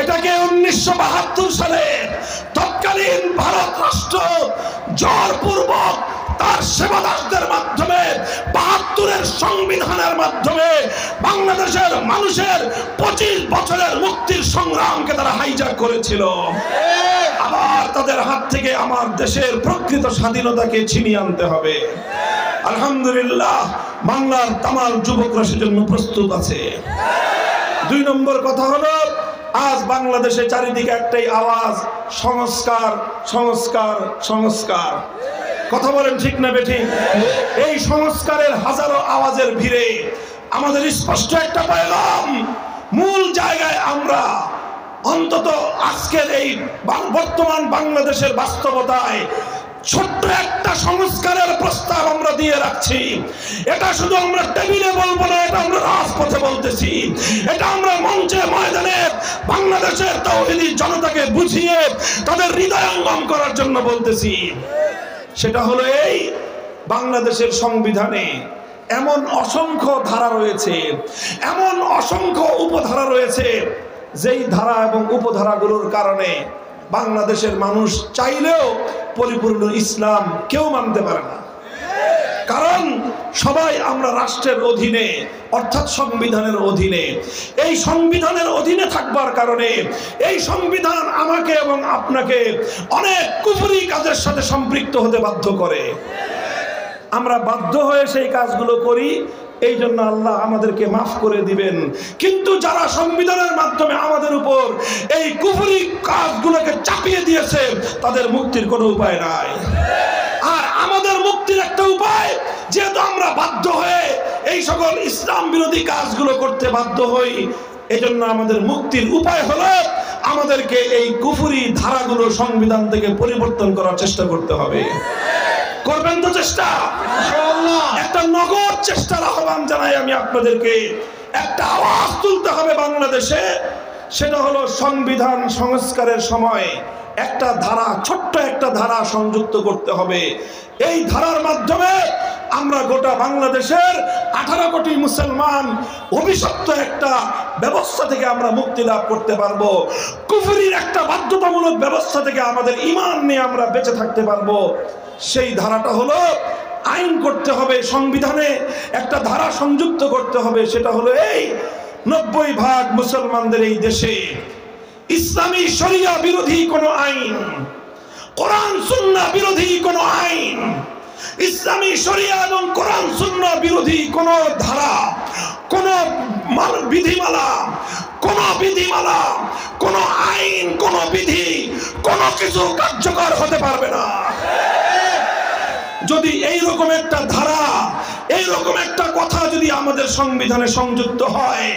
এটাকে 1972 সালে তৎকালীন ভারত রাষ্ট্র জোরপূর্বক তার সেবাদাসদের মাধ্যমে 72-এর সংবিধানের মাধ্যমে বাংলাদেশের মানুষের 25 বছরের মুক্তির সংগ্রামকে তারা হাইজ্যাক করেছিল। আবার তাদের হাত থেকে আমার দেশের প্রকৃত স্বাধীনতাকে ছিনিয়ে আনতে হবে। আলহামদুলিল্লাহ, বাংলার তামাম যুবকরা সেজন্য প্রস্তুত আছে। 2 নম্বর কথা হলো, আজ বাংলাদেশে চারিদিকে একটাই আওয়াজ, সংস্কার সংস্কার সংস্কার। কথা বলেন ঠিক না বেঠিক? এই সংস্কারের হাজারো আওয়াজের ভিড়ে আমাদের স্পষ্ট একটা পয়গাম, মূল জায়গায় আমরা অন্তত আজকের এই বর্তমান বাংলাদেশের বাস্তবতায় ছোট্ট একটা সংস্কারের প্রস্তাব আমরা দিয়ে রাখছি। এটা শুধু আমরা টেবিলে বলবো না, এটা আমরা রাজপথে বলতেছি, এটা আমরা মঞ্চে ময়দানে বাংলাদেশের তাওহীদি জনতাকে বুঝিয়ে তাদের হৃদয়ঙ্গম করার জন্য বলতেছি। সেটা হলো এই, বাংলাদেশের সংবিধানে এমন অসংখ্য ধারা রয়েছে, এমন অসংখ্য উপধারা রয়েছে, যেই ধারা এবং উপধারাগুলোর কারণে বাংলাদেশের মানুষ চাইলেও পরিপূর্ণ ইসলাম কেউ মানতে পারে না। কারণ সবাই আমরা রাষ্ট্রের অধীনে, অর্থাৎ সংবিধানের অধীনে। এই সংবিধানের অধীনে থাকবার কারণে এই সংবিধান আমাকে এবং আপনাকে অনেক কুফরি কাজের সাথে সম্পৃক্ত হতে বাধ্য করে। আমরা বাধ্য হয়ে সেই কাজগুলো করি, এই জন্য আল্লাহ আমাদেরকে মাফ করে দিবেন। কিন্তু যারা সংবিধানের মাধ্যমে আমাদের উপর এই কুফরি কাজগুলোকে চাপিয়ে দিয়েছে, তাদের মুক্তির কোনো উপায় নাই। আর আমাদের মুক্তির একটা উপায়, যেহেতু আমরা বাধ্য হয়ে এই সকল ইসলাম বিরোধী কাজগুলো করতে বাধ্য হই, এজন্য আমাদের মুক্তির উপায় হলো আমাদেরকে এই কুফরি ধারাগুলো সংবিধান থেকে পরিবর্তন করার চেষ্টা করতে হবে। করবেন তো চেষ্টা? একটা নগদ চেষ্টার আহ্বান জানাই আমি আপনাদেরকে। একটা আওয়াজ তুলতে হবে বাংলাদেশে, সেটা হলো সংবিধান সংস্কারের সময় একটা ধারা, ছোট্ট একটা ধারা সংযুক্ত করতে হবে। এই ধারার মাধ্যমে আমরা গোটা বাংলাদেশের 18 কোটি মুসলমান অভিশপ্ত একটা ব্যবস্থা থেকে আমরা মুক্তি লাভ করতে পারবো। কুফরির একটা বাধ্যতামূলক ব্যবস্থা থেকে আমাদের ঈমান নিয়ে আমরা বেঁচে থাকতে পারবো। সেই ধারাটা হলো, আইন করতে হবে, সংবিধানে একটা ধারা সংযুক্ত করতে হবে। সেটা হলো এই, 90% মুসলমানদের এই দেশে ইসলামী শরিয়া বিরোধী কোনো আইন, কোরআন সুন্নাহ বিরোধী কোনো আইন, ইসলামী শরিয়া এবং কোরআন সুন্নাহ বিরোধী কোনো ধারা, কোনো বিধিমালা, কোনো আইন, কোনো বিধি, কোনো কিছু কার্যকর হতে পারবে না। যদি এইরকম একটা ধারা, এইরকম একটা কথা যদি আমাদের সংবিধানে সংযুক্ত হয়,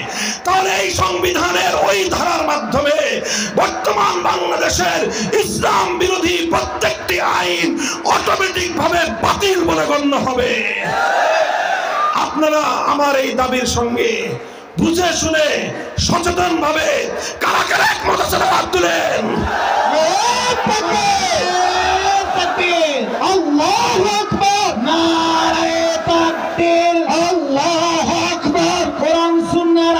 তাহলে এই সংবিধানের ওই ধারার মাধ্যমে বর্তমান বাংলাদেশের ইসলাম বিরোধী প্রত্যেকটি আইন অটোমেটিক ভাবে বাতিল বলে গণ্য হবে। আপনারা আমার এই দাবির সঙ্গে বুঝে শুনে সচেতন ভাবে কারা কারা একমত আছেন হাত তুলেন। আল্লাহু আকবার, নারায়ে তাকবীর, আল্লাহু আকবার। কোরআন সুন্নাহর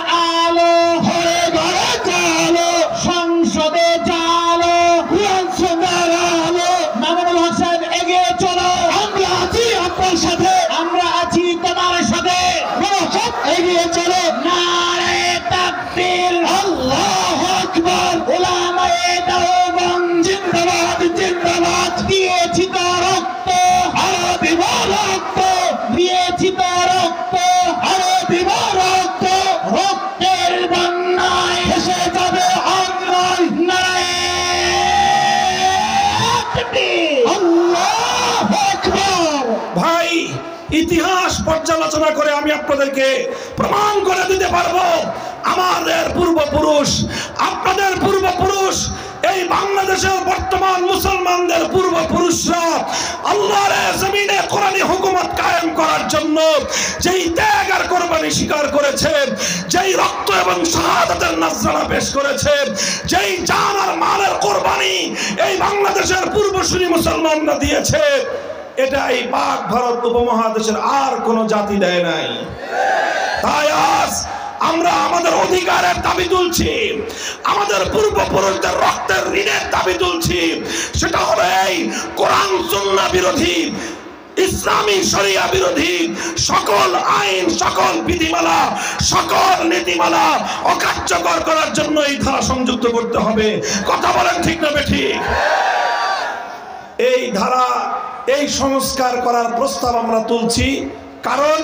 রক্ত রক্তের বন্যায় ভেসে যাবে অন্যায়। আল্লাহু আকবার। ভাই, ইতিহাস পর্যালোচনা করে আমি আপনাদেরকে প্রমাণ করে দিতে পারবো আমাদের পূর্বপুরুষ, আপনাদের পূর্বপুরুষ, এই বাংলাদেশের বর্তমান মুসলমানদের পূর্বপুরুষরা আল্লাহর জমিনে কোরআনী হুকুমত কায়েম করার জন্য যেই ত্যাগ আর কোরবানি স্বীকার করেছে, যেই রক্ত এবং শাহাদাতের নজরানা পেশ করেছে, যেই জান আর মালের কোরবানি এই বাংলাদেশের পূর্বসূরি মুসলমানরা দিয়েছে, এটা এই পাক ভারত উপমহাদেশের আর কোন জাতি দেয় নাই। তাই আজ আমরা আমাদের অধিকারের দাবি তুলছি, আমাদের পূর্বপুরুষদের রক্তের ঋণের দাবি তুলছি। সেটা হলো এই কোরআন সুন্নাহ বিরোধী, ইসলামী শরিয়া বিরোধী সকল আইন, সকল বিধিমালা, সকল নীতিমালা অকার্যকর করার জন্য এই ধারা সংযুক্ত করতে হবে। কথা বলেন ঠিক না বেঠিক? এই ধারা, এই সংস্কার করার প্রস্তাব আমরা তুলছি কারণ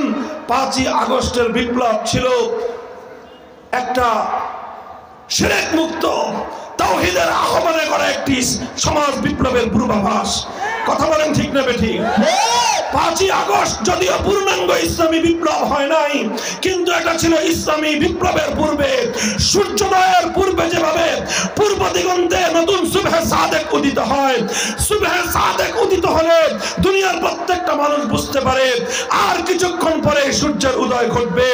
5ই আগস্টের বিপ্লব ছিল একটা শিরক মুক্ত তাওহীদের আহ্বানে করা একটি সমাজ বিপ্লবের পূর্বাভাস। কথা বলেন ঠিক না বেঠিক? 5ই আগস্ট যদিও পূর্ণাঙ্গ ইসলামী বিপ্লব হয় নাই, কিন্তু এটা ছিল ইসলামী বিপ্লবের পূর্বে, সূর্যোদয়ের পূর্বে যেভাবে পূর্ব দিগন্তে নতুন সুবহে সাদেক উদিত হয়, সুবহে সাদেক উদিত হলে দুনিয়ার প্রত্যেকটা মানুষ বুঝতে পারে আর কিছুক্ষণ পরে সূর্যের উদয় ঘটবে,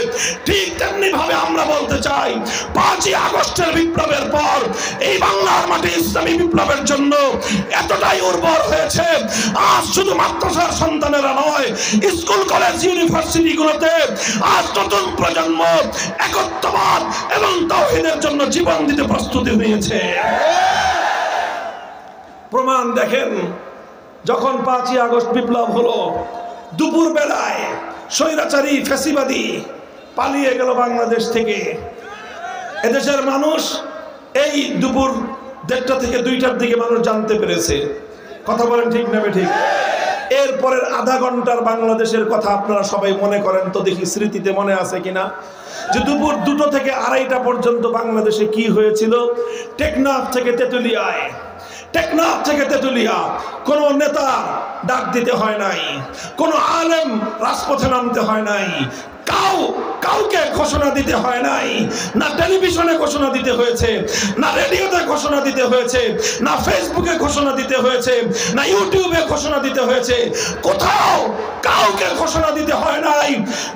ঠিক তেমনি ভাবে আমরা বলতে চাই 5ই আগস্টের বিপ্লবের পর এই বাংলার মাটি ইসলামী বিপ্লবের জন্য এতটাই উর্বর হয়েছে, আজ শুধু মাদ্রাসার সন্তানেরা নয়, স্কুল কলেজ ইউনিভার্সিটি গুলোতে আজ নতুন প্রজন্ম একত্ববাদ এবং তাওহীদের জন্য জীবন দিতে প্রস্তুতি নিয়েছে। প্রমাণ দেখেন, যখন 5ই আগস্ট বিপ্লব হলো, দুপুর বেলায় স্বৈরাচারী ফ্যাসিবাদী পালিয়ে গেল বাংলাদেশ থেকে। এদেশের মানুষ এই দুপুর 1:30 থেকে 2টার দিকে মানুষ জানতে পেরেছে। কথা বলেন ঠিক না ঠিক? এরপরের আধা ঘন্টার বাংলাদেশের কথা আপনারা সবাই মনে করেন তো দেখি, স্মৃতিতে মনে আছে কিনা, যে দুপুর 2টো থেকে 2:30টা পর্যন্ত বাংলাদেশে কি হয়েছিল। টেকনাফ থেকে তেতুলিয়ায়, টেকনাফ থেকে তেতুলিয়া কোনো নেতা ডাক দিতে হয় নাই, কোনো আলেম রাজপথে নামতে হয় নাই, কাউকে ঘোষণা দিতে হয় নাই, না টেলিভিশনে ঘোষণা দিতে হয়েছে, না রেডিওতে ঘোষণা দিতে হয়েছে, না ফেসবুকে ঘোষণা দিতে হয়েছে, না ইউটিউবে ঘোষণা দিতে হয়েছে, কোথাও কাউকে ঘোষণা দিতে হয় নাই।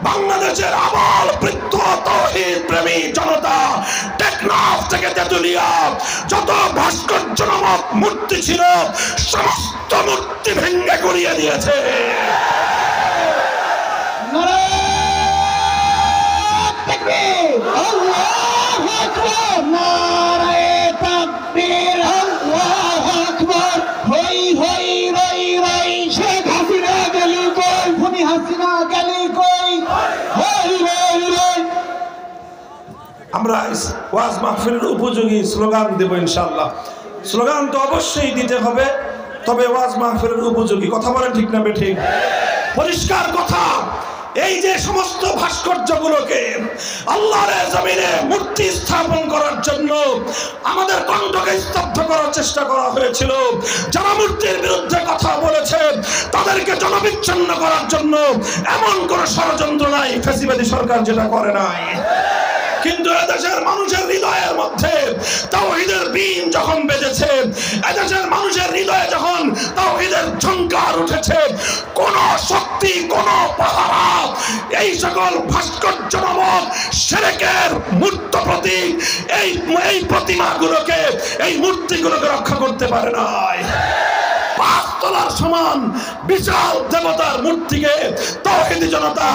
বাংলাদেশের আমল বৃদ্ধ তাওহীদ প্রেমী জনতা টেকনাফ থেকে তেতুলিয়া যত ভাস্কর্য নামক মূর্তি ছিল সমস্ত মূর্তি ভেঙে গুড়িয়ে দিয়েছে। আল্লাহু আকবার, নারায়ে তাকবীর, আল্লাহু আকবার। হই হই রই রই, শেখ হাসিনা গেলি কই, খুনি হাসিনা গেলি কই, হই রই রই। আমরা ওয়াজ মাহফিলের উপযোগী স্লোগান দেব ইনশাআল্লাহ। স্লোগান তো অবশ্যই দিতে হবে, তবে ওয়াজ মাহফিলের উপযোগী। কথা বলেন ঠিক না বেঠিক? পরিষ্কার কথা, এই যে সমস্ত ভাস্কর্যগুলোকে আল্লাহর জমিনে মূর্তি স্থাপন করার জন্য আমাদের কণ্ঠকে স্তব্ধ করার চেষ্টা করা হয়েছিল, যারা মূর্তির বিরুদ্ধে কথা বলেছে তাদেরকে জনবিচ্ছিন্ন করার জন্য এমন কোন ষড়যন্ত্র নাই ফ্যাসিবাদী সরকার যেটা করে নাই। কিন্তু এদেশের মানুষের হৃদয়ের মধ্যে তাওহীদের বীণ যখন বেজেছে, এদেশের মানুষের হৃদয়ে যখন তাওহীদের ঝংকার উঠেছে, কোন শক্তি, কোন পাহারা এই সকল ভাস্কর্য নামক শিরকের মূর্ত প্রতীক, এই প্রতিমাগুলোকে, এই মূর্তিগুলোকে রক্ষা করতে পারে নাই। 5 তলার সমান বিশাল দেবতার মূর্তিকে তাওহীদি জনতা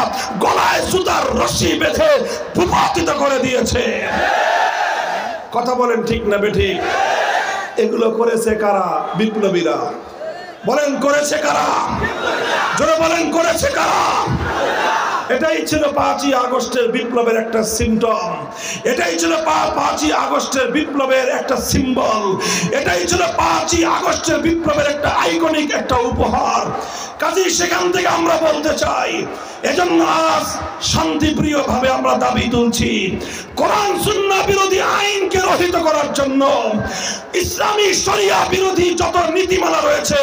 গলায় সুতার রশি বেঁধে ভূপাতিত করে দিয়েছে। কথা বলেন ঠিক না বেঠিক? এগুলো করেছে কারা? বিপ্লবীরা। বলেন করেছে কারা? জোরে বলেন করেছে কারা? এটাই ছিল 5ই আগস্টের বিপ্লবের একটা সিম্পটম, এটাই ছিল 5ই আগস্টের বিপ্লবের একটা সিম্বল, এটাই ছিল 5ই আগস্টের বিপ্লবের একটা আইকনিক একটা উপহার। কাজেই সেখান থেকে আমরা বলতে চাই, এজন্য আজ শান্তিপ্রিয় ভাবে আমরা দাবি তুলছি, কোরআন সুন্নাহ বিরোধী আইনকে রহিত করার জন্য, ইসলামী শরিয়া বিরোধী যত নীতিমালা রয়েছে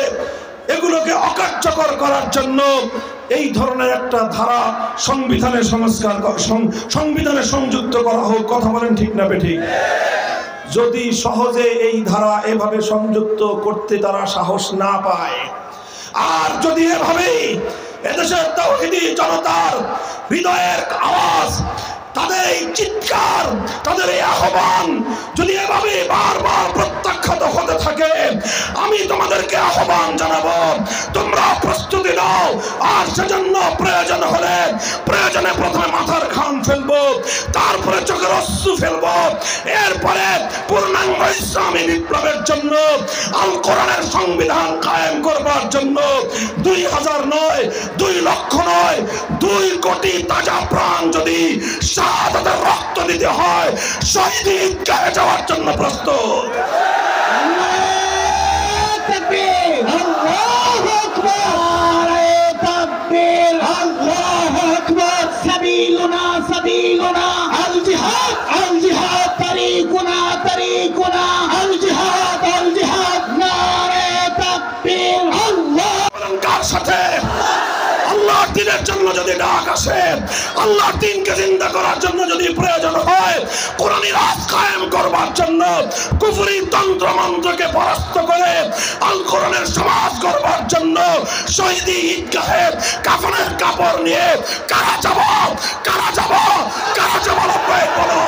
এগুলোকে অকার্যকর করার জন্য এই ধরনের একটা ধারা সংবিধানে সংবিধানে সংযুক্ত করা হোক। কথা বলেন ঠিক না বেঠিক? যদি সহজে এই ধারা এভাবে সংযুক্ত করতে তারা সাহস না পায়, আর যদি এভাবেই এদেশের তাওহীদি জনতার হৃদয়ের আওয়াজ, তাদের এই চিৎকার, তাদের এই আহ্বান যদি এভাবে বারবার প্রত্যাখ্যাত হতে থাকে, আমি তোমাদেরকে আহ্বান জানাবো, তোমরা প্রস্তুতি নাও। আর সেজন্য প্রয়োজন হলে প্রয়োজনে প্রথমে মাথার ঘাম ফেলবো, তারপরে চোখের অশ্রু ফেলবো, এরপরে পূর্ণাঙ্গ ইসলামী বিপ্লবের জন্য, আল কোরআনের সংবিধান কায়েম করবার জন্য 2000 নয়, 2 লক্ষ নয়, 2 কোটি তাজা প্রাণ যদি শাহাদাতের রক্ত দিতে হয়, শহীদ ঈদগাহে যাওয়ার জন্য প্রস্তুত। আল্লাহু আকবার, তাকবীর, আল্লাহু আকবার। সাবিলুনা সাবিলুনা আল জিহাদ, আল জিহাদ, তারিকুনা তারিকুনা আল জিহাদ, আল জিহাদ। নারে তাকবীর। আল্লাহ কার সাথে আল্লাহর দ্বীনের জন্য যদি ডাক আসে, আল্লাহর দ্বীনকে জিন্দা করার জন্য যদি প্রয়োজন হয়, কোরআনী রাজ কায়েম করবার জন্য কুফরি তন্ত্র মন্ত্রকে পরাস্ত করে আল কোরআনের সমাজ করবার জন্য শহীদি ঈদগাহে কাফনের কাপড় নিয়ে কারা যাব, কারা যাব, কারা যাব? বলো।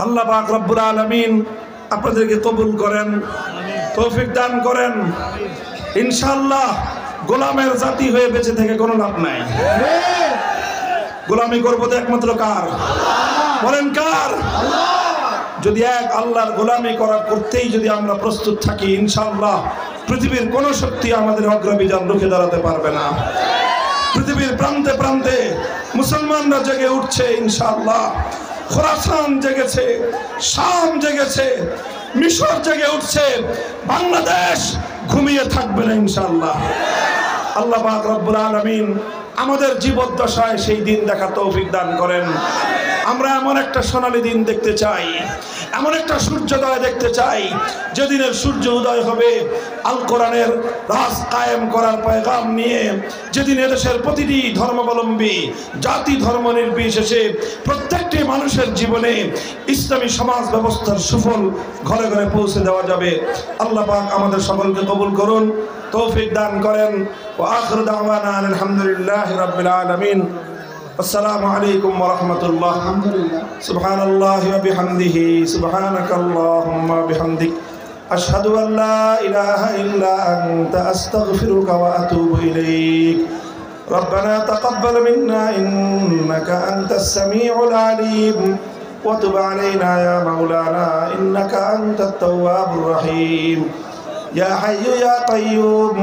আল্লাহ পাক রব্বুল আলামিন আপনাদেরকে কবুল করেন, তৌফিক দান করেন। ইনশাআল্লাহ গোলামের জাতি হয়ে বেঁচে থেকে কোনো লাভ নাই। গোলামি করবো তো একমাত্র কার? বলেন কার? যদি এক আল্লাহর গোলামি করতেই যদি আমরা প্রস্তুত থাকি, ইনশাআল্লাহ পৃথিবীর কোন শক্তি আমাদের অগ্রবিজান রুখে দাঁড়াতে পারবে না। পৃথিবীর প্রান্তে প্রান্তে মুসলমানরা জেগে উঠছে ইনশাআল্লাহ। খোরাসান জেগেছে, শাম জেগেছে, মিশর জেগে উঠছে, বাংলাদেশ ঘুমিয়ে থাকবে না ইনশাআল্লাহ। আল্লাহ পাক রব্বুল আলামিন আমাদের জীবদ্দশায় সেই দিন দেখা তৌফিক দান করেন। আমরা এমন একটা সোনালী দিন দেখতে চাই, এমন একটা সূর্যোদয় দেখতে চাই, যেদিনের সূর্য উদয় হবে আল কোরআনের রাজ কায়েম করার পয়গাম নিয়ে, যেদিন এদেশের প্রতিটি ধর্মাবলম্বী জাতি ধর্ম নির্বিশেষে প্রত্যেকটি মানুষের জীবনে ইসলামী সমাজ ব্যবস্থার সুফল ঘরে ঘরে পৌঁছে দেওয়া যাবে। আল্লাহ পাক আমাদের সকলকে কবুল করুন, তৌফিক দান করেন। ওয়া আখিরু দাওয়ানা আলহামদুলিল্লাহি রাব্বিল আলামিন। আসসালামু আলাইকুম ওয়া রাহমাতুল্লাহ। সুবহানাল্লাহি ওয়া বিহামদিহি, সুবহানাকাল্লাহুম্মা বিহামদিক, আশহাদু আল লা ইলাহা ইল্লা আনতা, আস্তাগফিরুকা ওয়া আতুবু ইলাইক। রব্বানা তাকাব্বাল মিন্না ইন্নাকা আনতাস সামিউল আলিম, ওয়া তুব আলাইনা ইয়া মাওলানা ইন্নাকা আনতাত তাওয়াবুর রহিম। ইয়া হাইয়্যু ইয়া কাইয়্যুম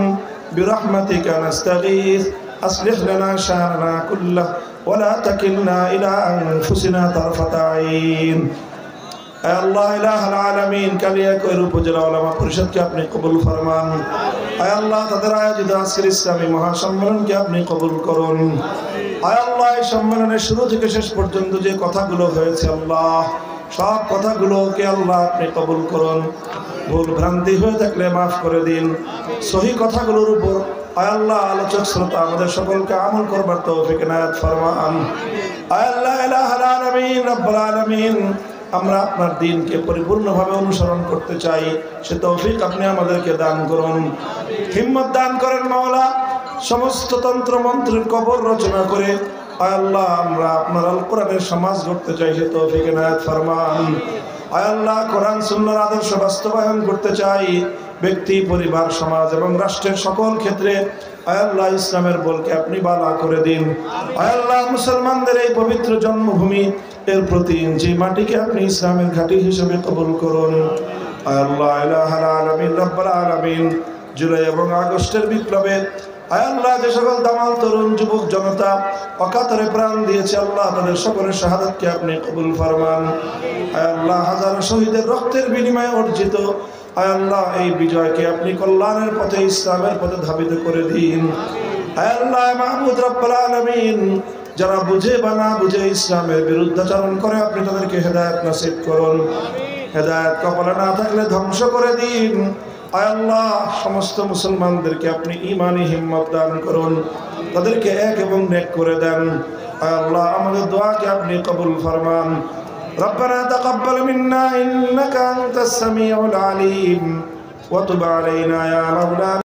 বিরহমাতিকা নাস্তাগীথ, أصلح لنا شأننا كله ولا تكلنا إلى أنفسنا طرفة عين। আল্লাহ ইলাহুল আলামিন কালিয়াকৈর উপজেলা উলামা পরিষদকে আপনি কবুল ফরমান। আল্লাহ তাদের আয়োজিত আজকের ইসলামী মহাসম্মেলনকে আপনি কবুল করুন। আল্লাহ এই সম্মেলনের শুরু থেকে শেষ পর্যন্ত যে কথাগুলো হয়েছে আল্লাহ, সব কথাগুলোকে আল্লাহ আপনি কবুল করুন। ভুল ভ্রান্তি হয়ে থাকলে মাফ করে দিন। সহি কথাগুলোর উপর আল্লাহ আলোচক শ্রোতা আমাদের সকলকে আমল করবার তৌফিক ইনায়াত ফরমান। আল্লাহ ইলাহুল আলামিন রব্বুল আলামিন, আমরা আপনার দ্বীনকে পরিপূর্ণভাবে অনুসরণ করতে চাই, সে তৌফিক আপনি আমাদেরকে দান করুন, হিম্মত দান করেন মাওলা। সমস্ত তন্ত্র মন্ত্রের কবর রচনা করে আয় আল্লাহ আমরা আপনার আল কোরআনের সমাজ গড়তে চাই, সে তৌফিক এনায়েত ফরমান। আয় আল্লাহ কোরআন সুন্নাহর আদর্শ বাস্তবায়ন করতে চাই, ব্যক্তি, পরিবার, সমাজ এবং রাষ্ট্রের সকল ক্ষেত্রে আয় আল্লাহ ইসলামের বলকে আপনি বালা করে দিন। আয় আল্লাহ মুসলমানদের এই পবিত্র জন্মভূমি এর প্রতি যে মাটিকে আপনি ইসলামের ঘাঁটি হিসেবে কবুল করুন। আয় আল্লাহ ইলাহাল আলামিন রব্বুল আলামিন, জুলাই এবং আগস্টের বিপ্লবে আয় আল্লাহ যে সকল দামাল তরুণ যুবক জনতা অকাতরে প্রাণ দিয়েছে, আল্লাহ তাদের সকলের শাহাদাতকে আপনি কবুল ফরমান। আয় আল্লাহ হাজারো শহীদের রক্তের বিনিময়ে অর্জিত আয় আল্লাহ এই বিজয়কে আপনি কল্যাণের পথে, ইসলামের পথে ধাবিত করে দিন। আয় আল্লাহ মাহমুদ রব্বুল আলামিন, যারা বুঝে বা না বুঝে ইসলামের বিরুদ্ধাচরণ করে আপনি তাদেরকে হেদায়েত নসিব করুন। হেদায়েত কপালে না থাকলে ধ্বংস করে দিন। আয় আল্লাহ সমস্ত মুসলমানদেরকে আপনি ঈমানি হিম্মত দান করুন, তাদেরকে এক এবং নেক করে দেন। আয় আল্লাহ আমাদের দোয়াকে আপনি কবুল ফরমান। ربنا تقبل منا إنك أنت السميع العليم وتب علينا يا مولانا